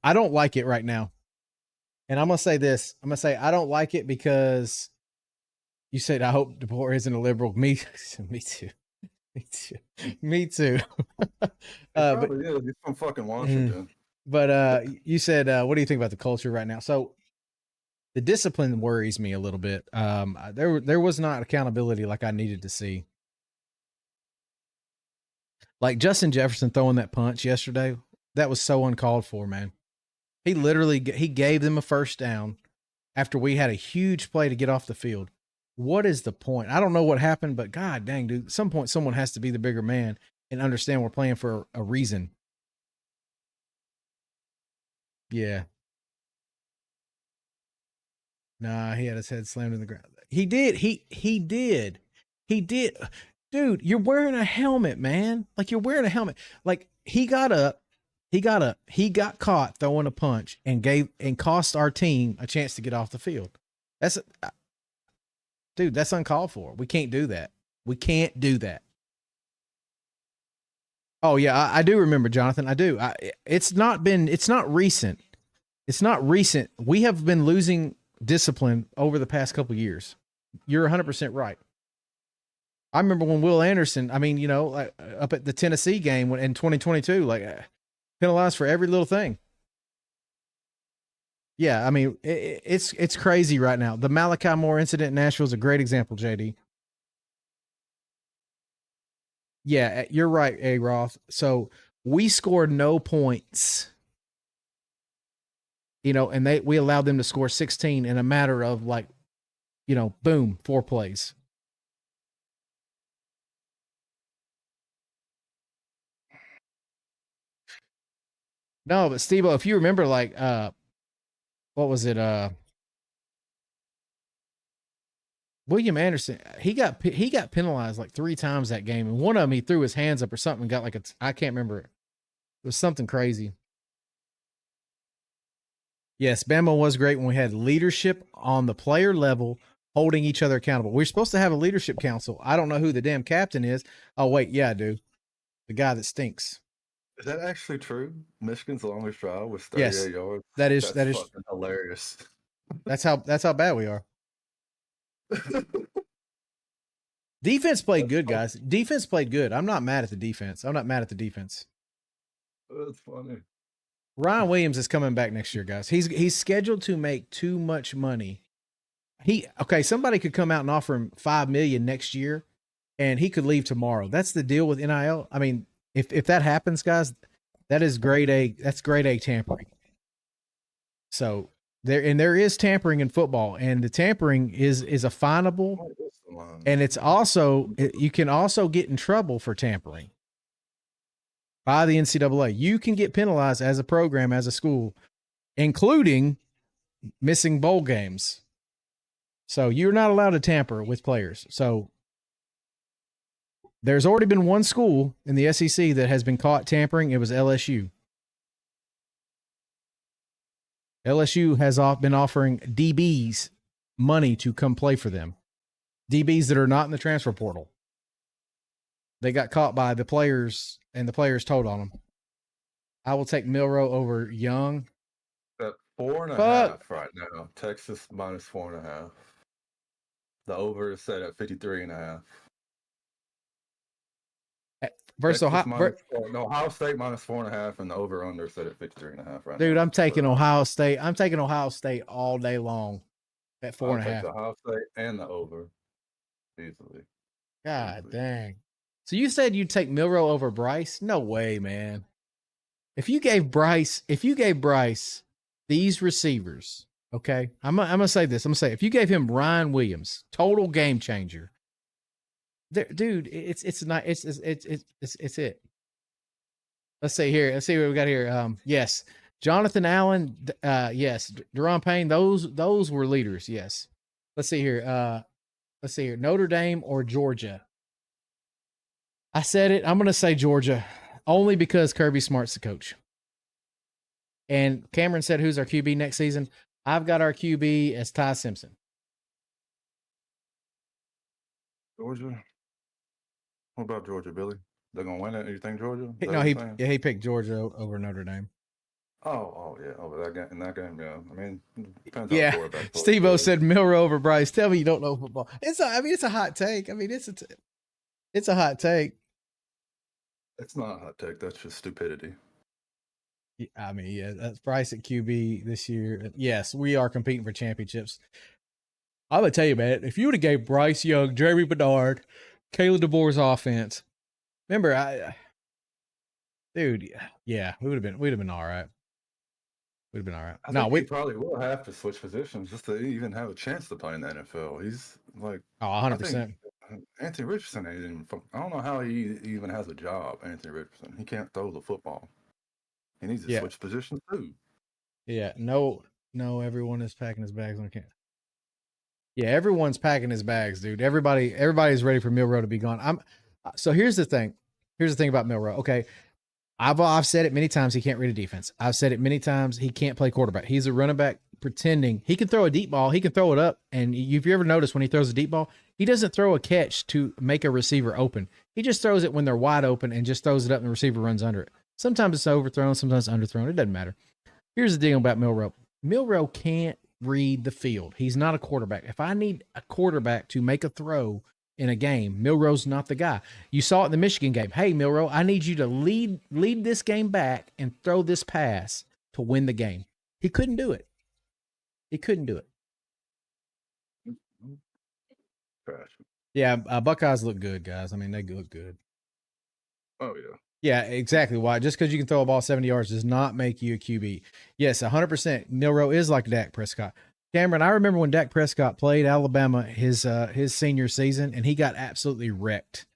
I don't like it right now. And I'm going to say this. I don't like it because you said, I hope DeBoer isn't a liberal. Me too. But yeah, he's from fucking Washington. But you said, what do you think about the culture right now? So the discipline worries me a little bit. There was not accountability like I needed to see. Like Justin Jefferson throwing that punch yesterday, that was so uncalled for, man. He gave them a first down after we had a huge play to get off the field. What is the point? I don't know what happened, but god dang, dude, at some point someone has to be the bigger man and understand we're playing for a reason. Yeah. Nah, he had his head slammed in the ground. He did. He did. Dude, you're wearing a helmet, man. Like you're wearing a helmet. Like he got caught throwing a punch and cost our team a chance to get off the field. That's uncalled for. We can't do that. Oh yeah, I do remember, Jonathan. I do. It's not recent. We have been losing discipline over the past couple of years. You're 100% right. I remember when Will Anderson, like, up at the Tennessee game in 2022, penalized for every little thing. Yeah, it's crazy right now. The Malachi Moore incident in Nashville is a great example, JD. Yeah, you're right, A. Roth. So we scored no points, and we allowed them to score 16 in a matter of boom, 4 plays. No, but Steve-O, if you remember, what was it? William Anderson, he got penalized like 3 times that game, and one of them he threw his hands up or something, and got I can't remember it. It was something crazy. Yes, Bama was great when we had leadership on the player level, holding each other accountable. We're supposed to have a leadership council. I don't know who the damn captain is. Oh wait, yeah, I do. The guy that stinks. Is that actually true? Michigan's longest drive was 38 yards. That is fucking hilarious. That's how bad we are. Defense played good, guys. Defense played good. I'm not mad at the defense. That's funny. Ryan Williams is coming back next year, guys. He's scheduled to make too much money. Somebody could come out and offer him $5 million next year, and he could leave tomorrow. That's the deal with NIL. I mean, if that happens, guys, that is grade A. That's grade A tampering. So there is tampering in football, and the tampering is a finable, and it's also you can also get in trouble for tampering by the NCAA. You can get penalized as a program, as a school, including missing bowl games. So you're not allowed to tamper with players. So there's already been one school in the SEC that has been caught tampering. It was LSU. LSU has been offering DBs money to come play for them. DBs that are not in the transfer portal. They got caught by the players, and the players told on them. I will take Milroe over Young. At 4.5 right now. Texas minus 4.5. The over is set at 53.5. Versus Ohio State minus 4.5, and the over under set at 53.5 right dude, now. I'm taking Ohio State. I'm taking Ohio State all day long at 4.5. Ohio State and the over easily. God dang. So you said you'd take Milroe over Bryce? No way, man. If you gave Bryce these receivers, okay, I'm gonna say this. I'm gonna say if you gave him Ryan Williams, total game changer, dude, it's it. Let's see here. Let's see what we got here. Yes, Jonathan Allen. Yes, Deron Payne. Those were leaders. Yes. Let's see here. Notre Dame or Georgia. I said it. I'm gonna say Georgia, only because Kirby Smart's the coach. And Cameron said, "Who's our QB next season?" I've got our QB as Ty Simpson. Georgia. What about Georgia, Billy? They're gonna win it. You think Georgia? No, he picked Georgia over Notre Dame. Oh yeah, over that game. In that game, yeah. I mean, depends yeah. on the quarterback. Steve-O said Milroe over Bryce. Tell me you don't know football. It's a hot take. I mean, it's a hot take. It's not a hot take. That's just stupidity. I mean, yeah, that's Bryce at QB this year. Yes, we are competing for championships. I'm gonna tell you, man. If you would have gave Bryce Young, Jeremy Bernard, Kayla DeBoer's offense, remember, dude, yeah, we'd have been all right. We'd have been all right. We probably will have to switch positions just to even have a chance to play in the NFL. He's like, 100%. Anthony Richardson ain't even. I don't know how he even has a job. Anthony Richardson, he can't throw the football. He needs to switch positions too. Yeah, no, everyone is packing his bags on camp. Yeah, everyone's packing his bags, dude. Everybody's ready for Milroe to be gone. So here's the thing. Here's the thing about Milroe. Okay, I've said it many times. He can't read a defense. I've said it many times. He can't play quarterback. He's a running back pretending he can throw a deep ball. He can throw it up. And if you ever notice when he throws a deep ball, he doesn't throw a catch to make a receiver open. He just throws it when they're wide open and just throws it up and the receiver runs under it. Sometimes it's overthrown, sometimes underthrown. It doesn't matter. Here's the deal about Milroe. Milroe can't read the field. He's not a quarterback. If I need a quarterback to make a throw in a game, Milroe's not the guy. You saw it in the Michigan game. Hey, Milroe, I need you to lead this game back and throw this pass to win the game. He couldn't do it. Yeah, Buckeyes look good, guys. I mean, they look good. Oh, yeah. Yeah, exactly. Why? Just because you can throw a ball 70 yards does not make you a QB. Yes, 100%. Milroe is like Dak Prescott. Cameron, I remember when Dak Prescott played Alabama his senior season, and he got absolutely wrecked.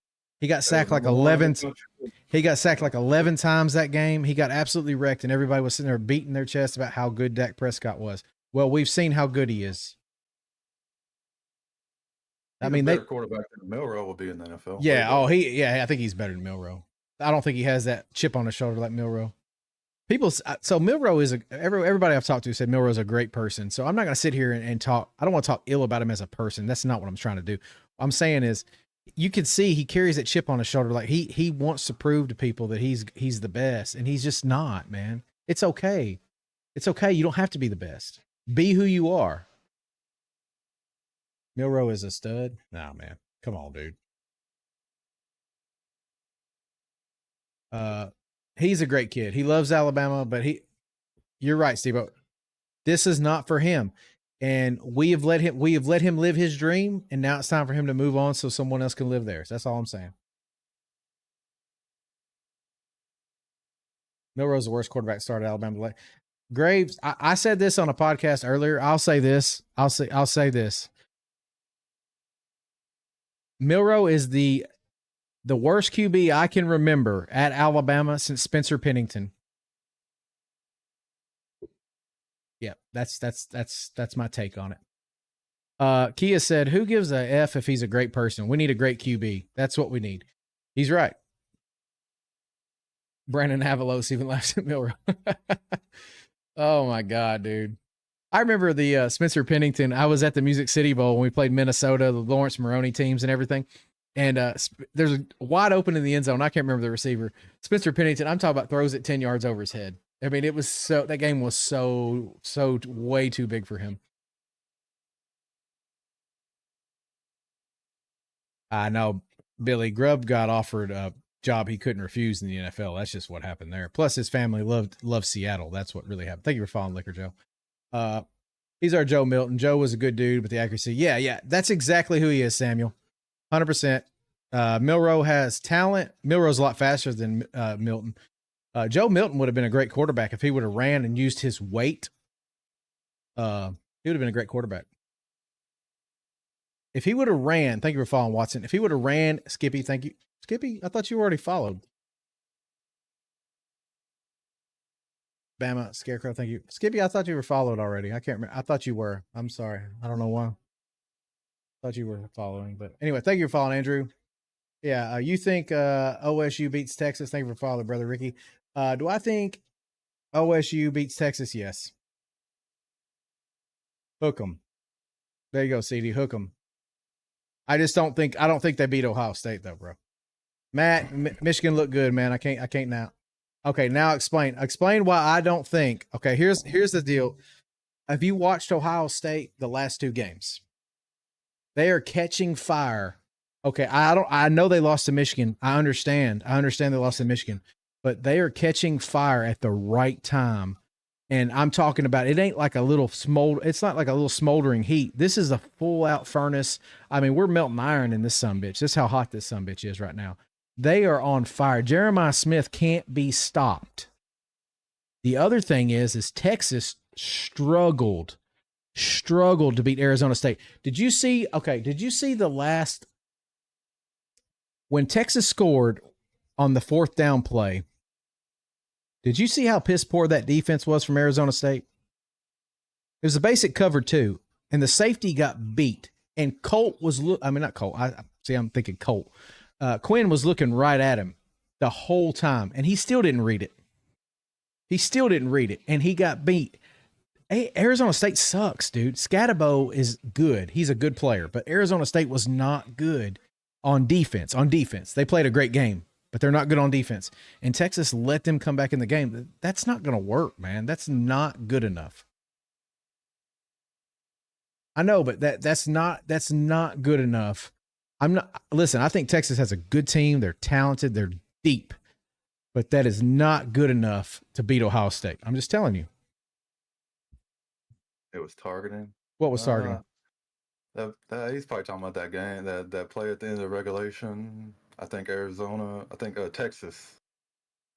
He got sacked like 11. He got sacked like 11 times that game. He got absolutely wrecked, and everybody was sitting there beating their chest about how good Dak Prescott was. Well, we've seen how good he is. I mean, better quarterback than Milroe will be in the NFL. Yeah. I think he's better than Milroe. I don't think he has that chip on his shoulder like Milroe. So Milroe is everybody I've talked to said Milroe is a great person. So I'm not going to sit here and talk. I don't want to talk ill about him as a person. That's not what I'm trying to do. What I'm saying is, you can see he carries that chip on his shoulder. Like he wants to prove to people that he's the best, and he's just not, man. It's okay. It's okay. You don't have to be the best. Be who you are. Milroe is a stud. Nah, man. Come on, dude. He's a great kid. He loves Alabama, but You're right, Steve. This is not for him. And we have let him live his dream, and now it's time for him to move on so someone else can live theirs. That's all I'm saying. Milroe's the worst quarterback started Alabama. Graves, I said this on a podcast earlier. I'll say this. I'll say this. Milroe is the worst QB I can remember at Alabama since Spencer Pennington. Yeah, that's my take on it. Kia said, "Who gives a F if he's a great person? We need a great QB. That's what we need." He's right. Brandon Avalos even laughs at Milroe. Oh my God, dude. I remember the Spencer Pennington. I was at the Music City Bowl when we played Minnesota, the Lawrence Maroney teams and everything. And there's a wide open in the end zone. I can't remember the receiver. Spencer Pennington, I'm talking about throws it 10 yards over his head. I mean, that game was so way too big for him. I know Billy Grubb got offered a job he couldn't refuse in the NFL. That's just what happened there. Plus his family loved Seattle. That's what really happened. Thank you for following Liquor Joe. He's our Joe Milton. Joe was a good dude, but the accuracy. Yeah. That's exactly who he is, Samuel. 100%. Milroe has talent. Milroe's a lot faster than Milton. Joe Milton would have been a great quarterback if he would have ran and used his weight. He would have been a great quarterback. If he would have ran, thank you for following, Watson. If he would have ran, Skippy, thank you. Skippy, I thought you already followed. Bama, Scarecrow, thank you. Skippy, I thought you were followed already. I can't remember. I thought you were. I'm sorry. I don't know why. Thought you were following. But anyway, thank you for following, Andrew. Yeah, you think OSU beats Texas? Thank you for following, brother Ricky. Do I think OSU beats Texas? Yes. Hook 'em. There you go, CD. Hook 'em. I don't think they beat Ohio State though, bro. Matt, Michigan looked good, man. I can't now. Okay, now explain why I don't think. Okay, here's the deal. Have you watched Ohio State the last two games? They are catching fire. Okay, I know they lost to Michigan. I understand they lost to Michigan, but they are catching fire at the right time. And I'm talking about, it ain't like a little it's not like a little smoldering heat. This is a full out furnace. I mean, we're melting iron in this sumbitch. This is how hot this sumbitch is right now. They are on fire. Jeremiah Smith can't be stopped. The other thing is Texas struggled to beat Arizona State. Did you see the last, when Texas scored on the fourth down play? Did you see how piss poor that defense was from Arizona State? It was a basic cover two, and the safety got beat. And Colt was not Colt. I'm thinking Colt. Quinn was looking right at him the whole time, and he still didn't read it. And he got beat. Hey, Arizona State sucks, dude. Scatabo is good. He's a good player, but Arizona State was not good on defense. They played a great game, but they're not good on defense. And Texas let them come back in the game. That's not going to work, man. That's not good enough. I know, but that's not good enough. Listen, I think Texas has a good team. They're talented. They're deep, but that is not good enough to beat Ohio State. I'm just telling you. It was targeting. What was targeting? He's probably talking about that game, that play at the end of regulation. I think Texas.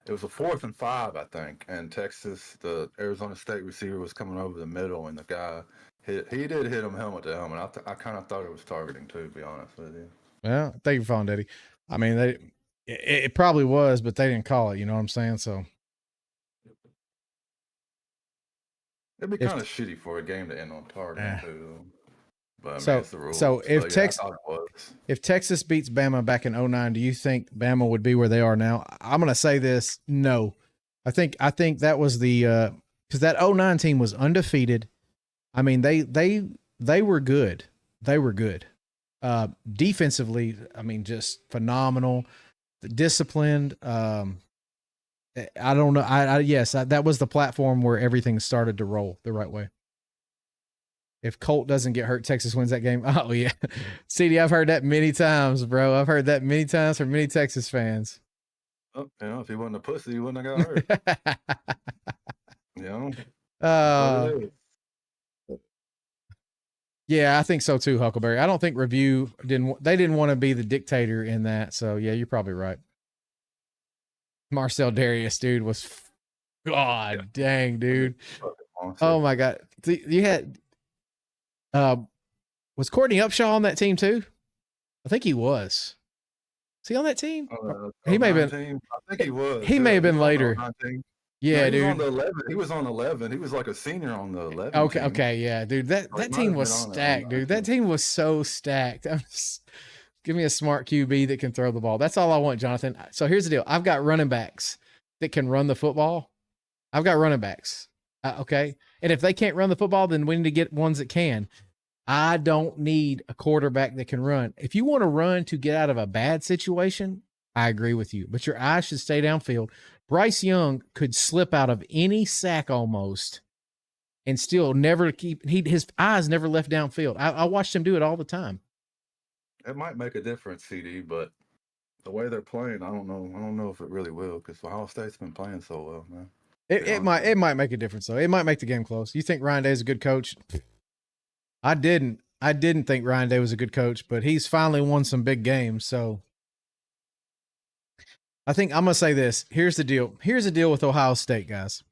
It was a 4th and 5, I think, and Texas, the Arizona State receiver was coming over the middle, and the guy he did hit him helmet to helmet. I kind of thought it was targeting too, to be honest with you. Well, thank you for following, Daddy. I mean, it probably was, but they didn't call it. You know what I'm saying? So it'd be kind of shitty for a game to end on targeting too. But I mean, it's the rules. So if Texas beats Bama back in 2009, do you think Bama would be where they are now? I'm going to say this. No, I think that was the, cause that 2009 team was undefeated. I mean, they were good. They were good. Defensively, I mean, just phenomenal, disciplined. I don't know. Yes, that was the platform where everything started to roll the right way. If Colt doesn't get hurt, Texas wins that game. Oh, yeah. CD, I've heard that many times, bro. I've heard that many times from many Texas fans. Oh, if he wasn't a pussy, he wouldn't have got hurt. Yeah. Uh, What it is. yeah, I think so too, Huckleberry. I don't think Review didn't want to be the dictator in that. So yeah, you're probably right. Marcel Darius, dude, was God dang, dude. Fucking monster. Oh my God. You had was Courtney Upshaw on that team too? I think he was. Is he on that team? He may have been. Team. I think he was. He may have He been was on the later. 09 team. Yeah, No, he was on dude. the 11. He was on 11. He was like a senior on the 11 Okay, team. okay, yeah, dude. That Or he that might team have was been on the stacked, 09 dude. That team. team was so stacked. Give me a smart QB that can throw the ball. That's all I want, Jonathan. So here's the deal. I've got running backs that can run the football. I've got running backs. Okay. And if they can't run the football, then we need to get ones that can. I don't need a quarterback that can run. If you want to run to get out of a bad situation, I agree with you. But your eyes should stay downfield. Bryce Young could slip out of any sack almost and still never keep his eyes never left downfield. I watched him do it all the time. It might make a difference, CD, but the way they're playing, I don't know. I don't know if it really will because Ohio State's been playing so well, man. It might make a difference though. It might make the game close. You think Ryan Day's a good coach? I didn't think Ryan Day was a good coach, but he's finally won some big games. So I think I'm gonna say this. Here's the deal. Here's the deal with Ohio State, guys.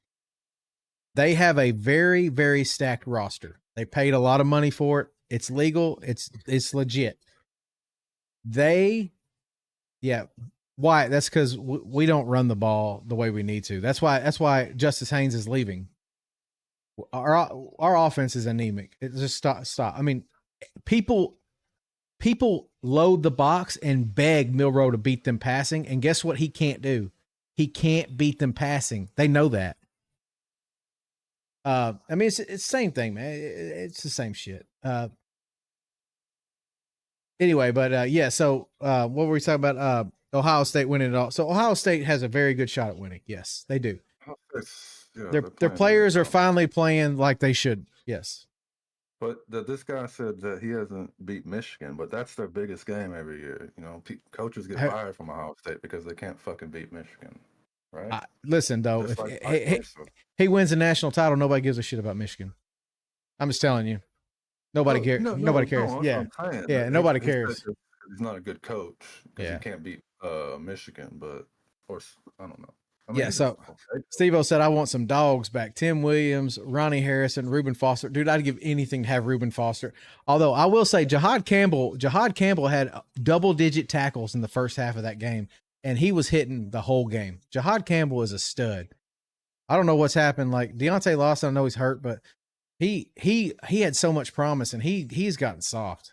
They have a very, very stacked roster. They paid a lot of money for it. It's legal. It's legit. Why? That's because we don't run the ball the way we need to. That's why Justice Haynes is leaving. Our offense is anemic. It just stop. I mean, people load the box and beg Milroe to beat them passing, and guess what? He can't do. He can't beat them passing. They know that. I mean, it's the same thing, man. It's the same shit. Anyway, but yeah. So what were we talking about? Ohio State winning it all. So Ohio State has a very good shot at winning. Yes, they do. Yeah, Their players are finally playing like they should. Yes. But this guy said that he hasn't beat Michigan, but that's their biggest game every year. You know, coaches get fired from Ohio State because they can't fucking beat Michigan, right? Listen, though, if he wins a national title, nobody gives a shit about Michigan. I'm just telling you. Nobody cares. Nobody cares. Yeah, nobody cares. He's not a good coach because he can't beat Michigan, but of course, I don't know. I mean, yeah, so Steve-O said, I want some dogs back. Tim Williams, Ronnie Harrison, Reuben Foster. Dude, I'd give anything to have Reuben Foster. Although I will say Jahad Campbell had double-digit tackles in the first half of that game, and he was hitting the whole game. Jahad Campbell is a stud. I don't know what's happened. Like Deontay Lawson, I know he's hurt, but he had so much promise, and he's gotten soft.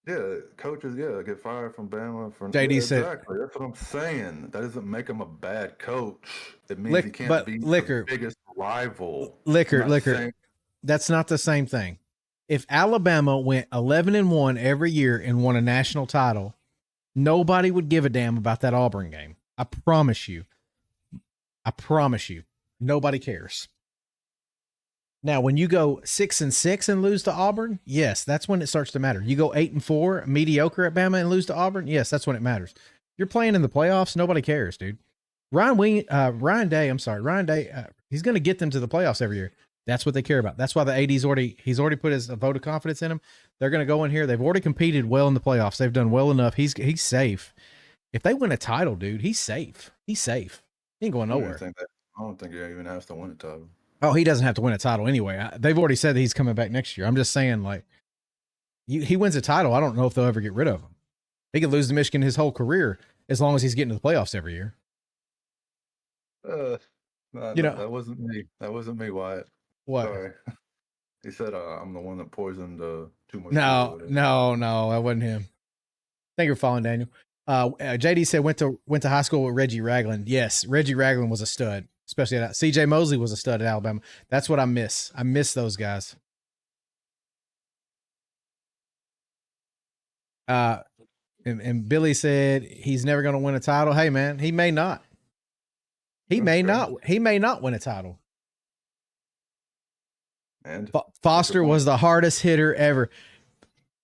Yeah, coaches, get fired from Bama. JD said exactly. That's what I'm saying. That doesn't make him a bad coach. It means he can't be the biggest rival. Liquor. That's not the same thing. If Alabama went 11-1 every year and won a national title, nobody would give a damn about that Auburn game. I promise you. Nobody cares. Now, when you go 6-6 and lose to Auburn, yes, that's when it starts to matter. You go 8-4, mediocre at Bama and lose to Auburn, yes, that's when it matters. You're playing in the playoffs, nobody cares, dude. Ryan Day, he's going to get them to the playoffs every year. That's what they care about. That's why the AD's he's already put his vote of confidence in him. They're going to go in here. They've already competed well in the playoffs. They've done well enough. He's safe. If they win a title, dude, he's safe. He ain't going nowhere. I don't think he even has to win a title. Oh, he doesn't have to win a title anyway. They've already said that he's coming back next year. I'm just saying, like, he wins a title. I don't know if they'll ever get rid of him. He could lose to Michigan his whole career as long as he's getting to the playoffs every year. That wasn't me. That wasn't me, Wyatt. What? Sorry. He said I'm the one that poisoned too much. No, that wasn't him. Thank you for following, Daniel. JD said went to high school with Reggie Ragland. Yes, Reggie Ragland was a stud, especially at CJ Mosley was a stud at Alabama. That's what I miss. I miss those guys. And Billy said he's never going to win a title. Hey man, he may not. He may not win a title. And Foster was the hardest hitter ever.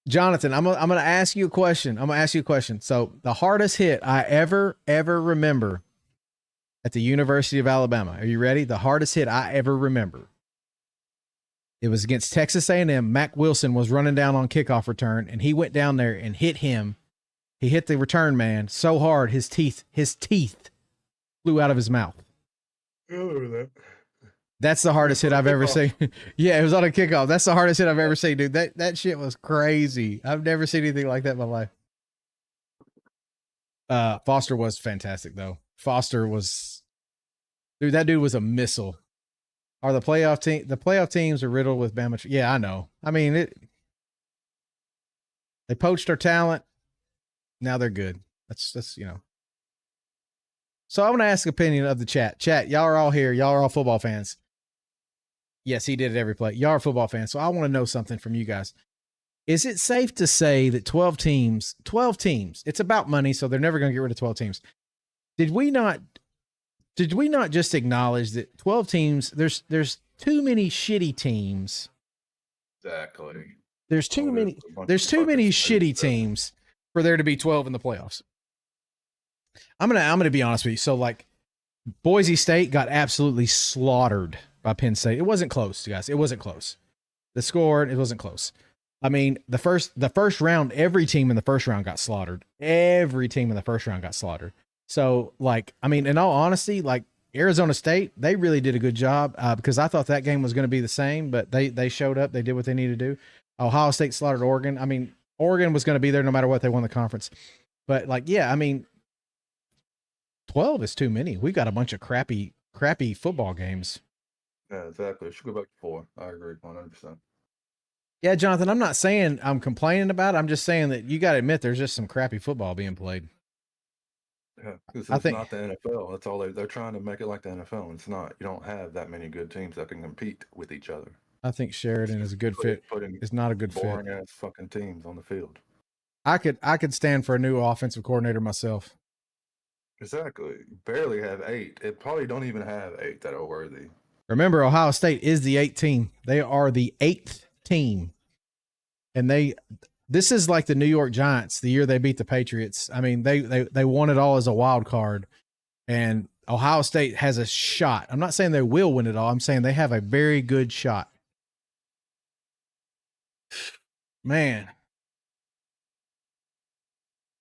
Jonathan, I'm gonna ask you a question. I'm gonna ask you a question. So the hardest hit I ever remember at the University of Alabama. Are you ready? The hardest hit I ever remember. It was against Texas A&M. Mac Wilson was running down on kickoff return, and he went down there and hit him. He hit the return man so hard his teeth flew out of his mouth. That's the hardest hit I've ever seen. Yeah, it was on a kickoff. That's the hardest hit I've ever seen, dude. That shit was crazy. I've never seen anything like that in my life. Foster was fantastic though. Foster was, dude. That dude was a missile. Are the playoff teams are riddled with Bama? Yeah, I know. I mean, they poached our talent. Now they're good. That's you know. So I want to ask opinion of the chat. Chat, y'all are all here. Y'all are all football fans. Yes, he did it every play. Y'all are football fans. So I want to know something from you guys. Is it safe to say that 12 teams, it's about money, so they're never going to get rid of 12 teams. Did we not just acknowledge that 12 teams, there's too many shitty teams. Exactly. There's too many shitty teams for there to be 12 in the playoffs. I'm going to be honest with you. So like Boise State got absolutely slaughtered by Penn State. It wasn't close, guys. It wasn't close. The score, it wasn't close. I mean, the first round, every team in the first round got slaughtered. Every team in the first round got slaughtered. So, like, I mean, in all honesty, like Arizona State, they really did a good job because I thought that game was going to be the same, but they showed up. They did what they needed to do. Ohio State slaughtered Oregon. I mean, Oregon was going to be there no matter what. They won the conference. But, like, yeah, I mean, 12 is too many. We got a bunch of crappy football games. Yeah, exactly. It should go back to 4. I agree 100%. Yeah, Jonathan, I'm not saying I'm complaining about it. I'm just saying that you got to admit there's just some crappy football being played. Yeah, because it's not the NFL. That's all they're trying to make it like the NFL. It's not. You don't have that many good teams that can compete with each other. I think Sheridan is a good fit. It's not a good fit. Boring ass fucking teams on the field. I could stand for a new offensive coordinator myself. Exactly. You barely have 8. It probably don't even have 8 that are worthy. Remember, Ohio State is the 8th team. They are the 8th team. And this is like the New York Giants, the year they beat the Patriots. I mean, they won it all as a wild card. And Ohio State has a shot. I'm not saying they will win it all. I'm saying they have a very good shot. Man.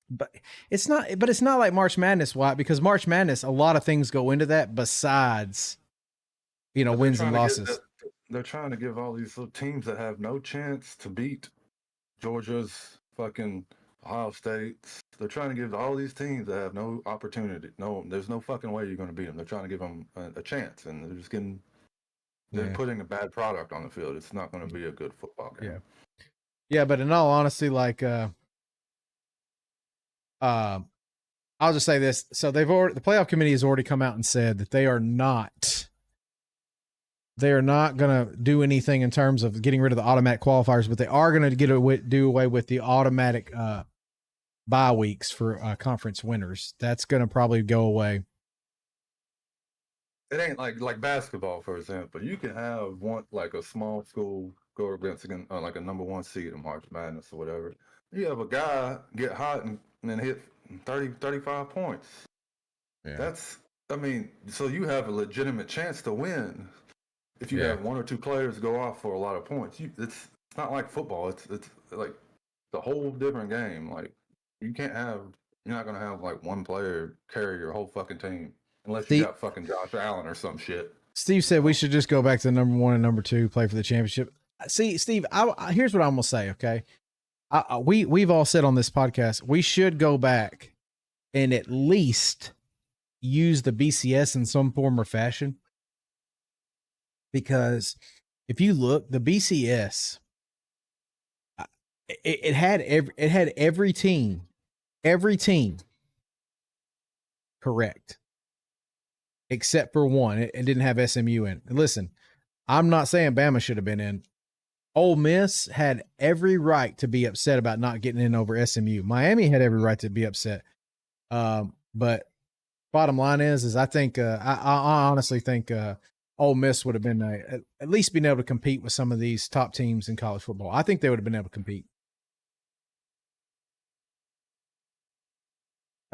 But it's not like March Madness. Why? Because March Madness, a lot of things go into that besides, wins and losses. They're trying to give all these little teams that have no chance to beat Georgia's, fucking Ohio State. They're trying to give all these teams that have no opportunity. No, there's no fucking way you're going to beat them. They're trying to give them a chance, and they're just they're putting a bad product on the field. It's not going to be a good football game. Yeah, but in all honesty, like, I'll just say this. So the playoff committee has already come out and said that they are not going to do anything in terms of getting rid of the automatic qualifiers, but they are going to do away with the automatic bye weeks for conference winners. That's going to probably go away. It ain't like basketball, for example. You can have a small school go against like a number 1 seed in March Madness or whatever. You have a guy get hot and then hit 30, 35 points. Yeah. So you have a legitimate chance to win. If you have 1 or 2 players go off for a lot of points, it's not like football. It's like the whole different game. Like you're not gonna have like one player carry your whole fucking team unless you got fucking Josh Allen or some shit. Steve said we should just go back to number 1 and number 2, play for the championship. See, Steve, here's what I'm gonna say. Okay, we've all said on this podcast we should go back and at least use the BCS in some form or fashion. Because if you look, the BCS, it had every team correct, except for one. It didn't have SMU in. And listen, I'm not saying Bama should have been in. Ole Miss had every right to be upset about not getting in over SMU. Miami had every right to be upset. But bottom line is I think I honestly think Ole Miss would have been at least been able to compete with some of these top teams in college football. I think they would have been able to compete.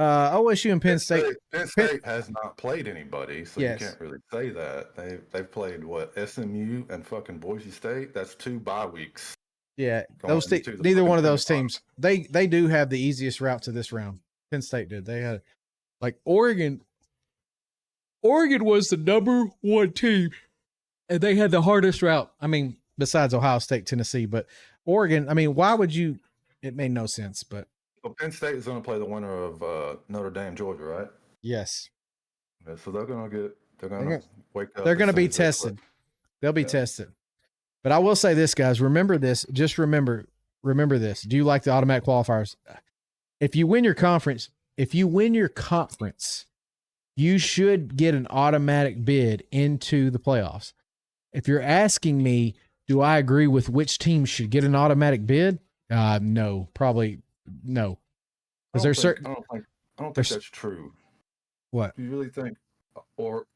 OSU and Penn State. Penn State has not played anybody, so Yes. you can't really say that. They've played what, SMU and fucking Boise State. That's 2 bye weeks. Yeah, Going those into the neither one of fucking those teams. They do have the easiest route to this round. Penn State did. They had like Oregon. Oregon was the number 1 team, and they had the hardest route. I mean, besides Ohio State, Tennessee, but Oregon. I mean, why would you? It made no sense. But Well, Penn State is going to play the winner of Notre Dame, Georgia, right? yes, Yeah, so they're going to wake up. they're going to as be soon as they play. tested. They'll be Yeah. tested. But I will say this, guys. Remember this. Just remember this. Do you like the automatic qualifiers? If you win your conference, you should get an automatic bid into the playoffs. If you're asking me, do I agree with which team should get an automatic bid? No, probably no. Because there's certain. I don't think there's- that's true. What? Do you really think, or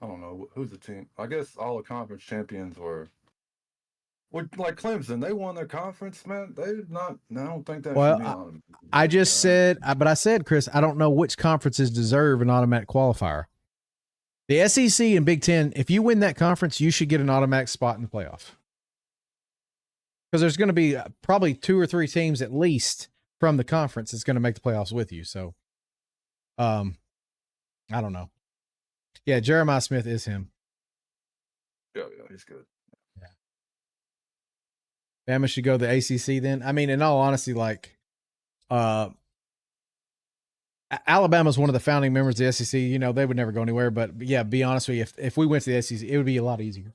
I don't know who's the team? I guess all the conference champions were like Clemson. They won their conference, man. They did not. I don't think that. Well, should be on. I just said, but I said, Chris, I don't know which conferences deserve an automatic qualifier. The SEC and Big Ten, if you win that conference, you should get an automatic spot in the playoff. Because there's going to be probably 2 or 3 teams at least from the conference that's going to make the playoffs with you. So, I don't know. Yeah, Jeremiah Smith is him. Yeah, he's good. Bama should go to the ACC then. I mean, in all honesty, like, Alabama's one of the founding members of the SEC. You know, they would never go anywhere. But yeah, be honest with you, if we went to the SEC, it would be a lot easier.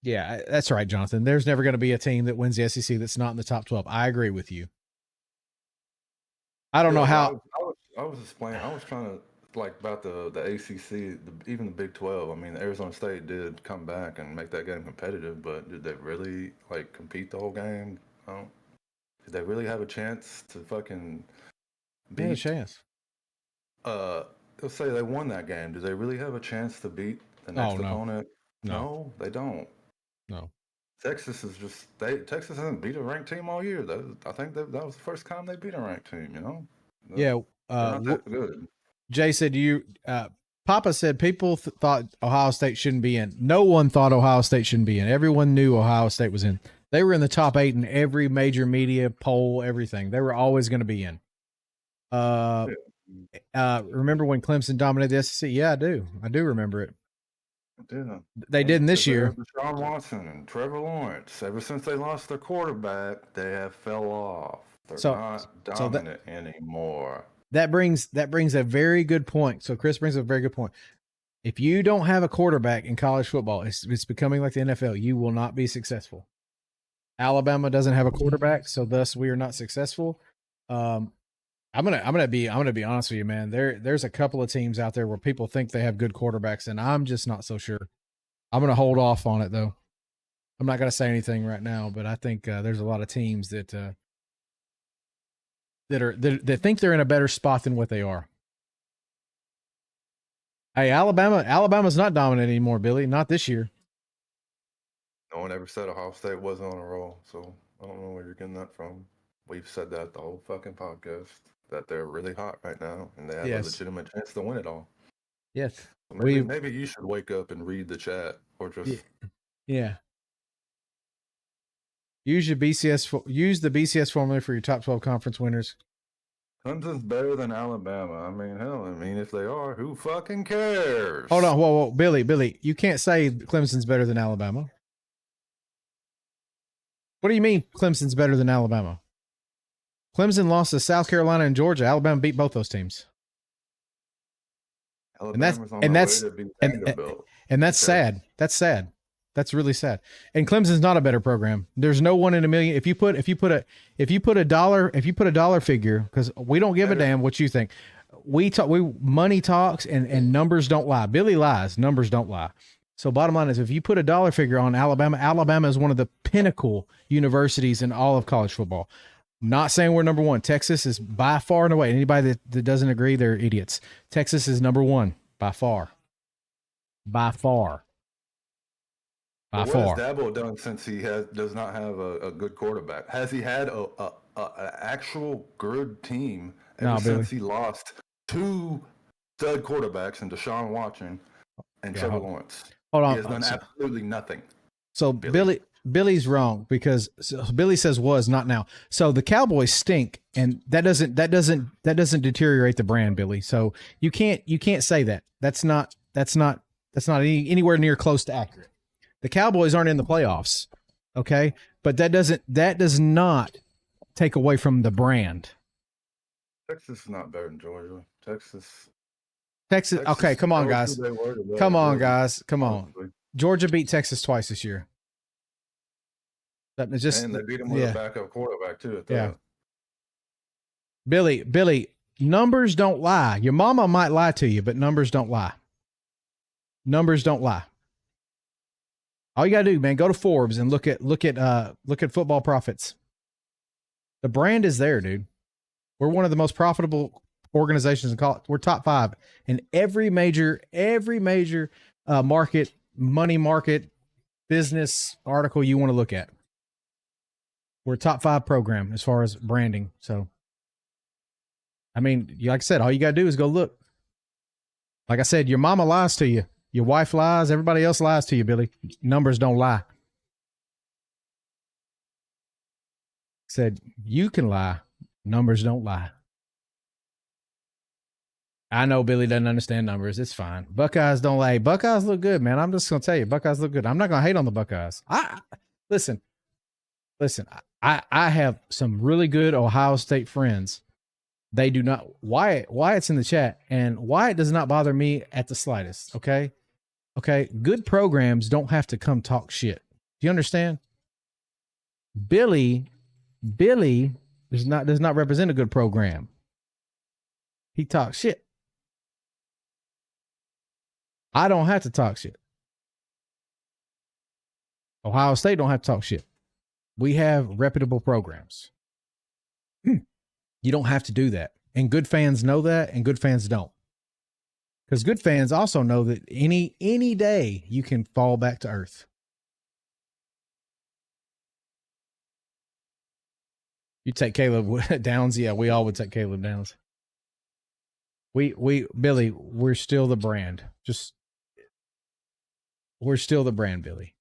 Yeah, that's right, Jonathan. There's never going to be a team that wins the SEC that's not in the top 12. I agree with you. I don't know how. I was explaining. I was trying to like about the ACC, even the Big 12. I mean, Arizona State did come back and make that game competitive, but did they really like compete the whole game? Did they really have a chance to fucking beat? They had a chance. Let's say they won that game. Do they really have a chance to beat the next opponent? No, they don't. No. Texas is just Texas hasn't beat a ranked team all year. I think that was the first time they beat a ranked team. You know. Yeah. Not that good. Jay said Papa said people thought Ohio State shouldn't be in. No one thought Ohio State shouldn't be in. Everyone knew Ohio State was in. They were in the top 8 in every major media poll, everything. They were always going to be in. Remember when Clemson dominated the SEC? Yeah, I do. I do remember it. Yeah. They didn't this year. Deshaun Watson and Trevor Lawrence. Ever since they lost their quarterback, they have fell off. They're not dominant anymore. That brings a very good point. So Chris brings a very good point. If you don't have a quarterback in college football, it's becoming like the NFL. You will not be successful. Alabama doesn't have a quarterback, so thus we are not successful. I'm gonna be honest with you, man. There's a couple of teams out there where people think they have good quarterbacks, and I'm just not so sure. I'm gonna hold off on it though. I'm not gonna say anything right now, but I think there's a lot of teams that think they're in a better spot than what they are. Hey, Alabama's not dominant anymore, Billy. Not this year. No one ever said Ohio State wasn't on a roll, so I don't know where you're getting that from. We've said that the whole fucking podcast, that they're really hot right now, and they have a legitimate chance to win it all. Yes. So maybe you should wake up and read the chat, or just yeah. Use the BCS formula for your top 12 conference winners. Clemson's better than Alabama. I mean, hell, if they are, who fucking cares? Hold on, whoa, Billy, you can't say Clemson's better than Alabama. What do you mean Clemson's better than Alabama? Clemson lost to South Carolina and Georgia. Alabama beat both those teams. Alabama's and that's sad. That's sad. That's really sad. And Clemson's not a better program. There's no one in a million. If you put a dollar figure, because we don't give a damn what you think. Money talks and numbers don't lie. Billy lies. Numbers don't lie. So bottom line is, if you put a dollar figure on Alabama is one of the pinnacle universities in all of college football. I'm not saying we're number one. Texas is by far and away. Anybody that doesn't agree, they're idiots. Texas is number one by far. By far. by But what far. has Dabo done since he does not have a good quarterback? Has he had a actual good team ever No, Billy. since he lost two stud quarterbacks in Deshaun Watson and Yeah, Trevor Lawrence? Hold He on. has done absolutely nothing. So Billy's wrong because Billy says was not now. So the Cowboys stink, and that doesn't deteriorate the brand, Billy. So you can't say that. That's not anywhere near close to accurate. The Cowboys aren't in the playoffs, okay? But that does not take away from the brand. Texas is not better than Georgia. Texas. Okay, come on, guys. Come on, guys. Come on. Georgia beat Texas twice this year. And they beat him with a backup quarterback too. Yeah. Billy, numbers don't lie. Your mama might lie to you, but numbers don't lie. Numbers don't lie. All you gotta do, man, go to Forbes and look at Football Profits. The brand is there, dude. We're one of the most profitable organizations in college. We're top 5 in every major market, money market, business article you want to look at. We're a top 5 program as far as branding. So, I mean, like I said, all you got to do is go look. Like I said, your mama lies to you. Your wife lies. Everybody else lies to you, Billy. Numbers don't lie. Said, you can lie. Numbers don't lie. I know Billy doesn't understand numbers. It's fine. Buckeyes don't lie. Buckeyes look good, man. I'm just going to tell you, Buckeyes look good. I'm not going to hate on the Buckeyes. Listen, I have some really good Ohio State friends. They do not. Wyatt's in the chat, and Wyatt does not bother me at the slightest. Okay. Good programs don't have to come talk shit. Do you understand? Billy does not represent a good program. He talks shit. I don't have to talk shit. Ohio State don't have to talk shit. We have reputable programs. You don't have to do that. And good fans know that, and good fans don't. Because good fans also know that any day you can fall back to earth. You take Caleb Downs? Yeah, we all would take Caleb Downs. Billy, we're still the brand. We're still the brand, Billy.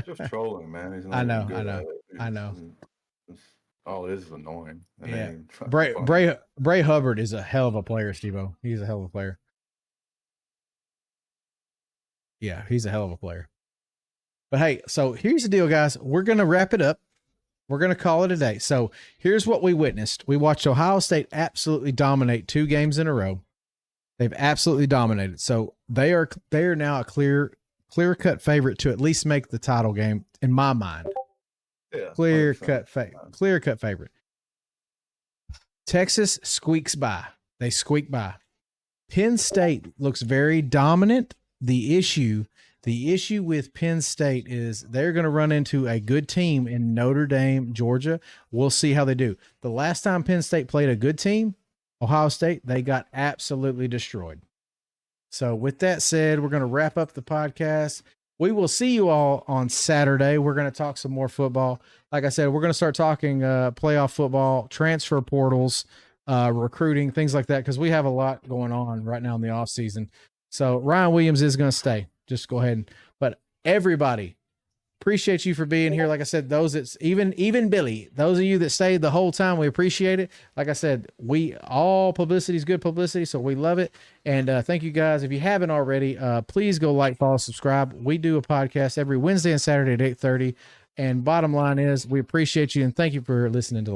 Just trolling, man. He's not I know. All it is annoying. Yeah. Bray Hubbard is a hell of a player, Steve-O. He's a hell of a player. Yeah, he's a hell of a player. But hey, so here's the deal, guys. We're going to wrap it up. We're going to call it a day. So here's what we witnessed. We watched Ohio State absolutely dominate 2 games in a row. They've absolutely dominated. So they are now a clear-cut favorite to at least make the title game, in my mind. Yeah, Clear-cut favorite. Texas squeaks by. They squeak by. Penn State looks very dominant. The issue with Penn State is they're going to run into a good team in Notre Dame, Georgia. We'll see how they do. The last time Penn State played a good team, Ohio State, they got absolutely destroyed. So with that said, we're going to wrap up the podcast. We will see you all on Saturday. We're going to talk some more football. Like I said, we're going to start talking playoff football, transfer portals, recruiting, things like that, because we have a lot going on right now in the offseason. So Ryan Williams is going to stay. Just go ahead. But everybody, appreciate you for being here. Like I said, those that's even Billy, those of you that stayed the whole time, we appreciate it. Like I said, all publicity is good publicity, so we love it. And thank you guys. If you haven't already, please go like, follow, subscribe. We do a podcast every Wednesday and Saturday at 8:30. And bottom line is, we appreciate you and thank you for listening to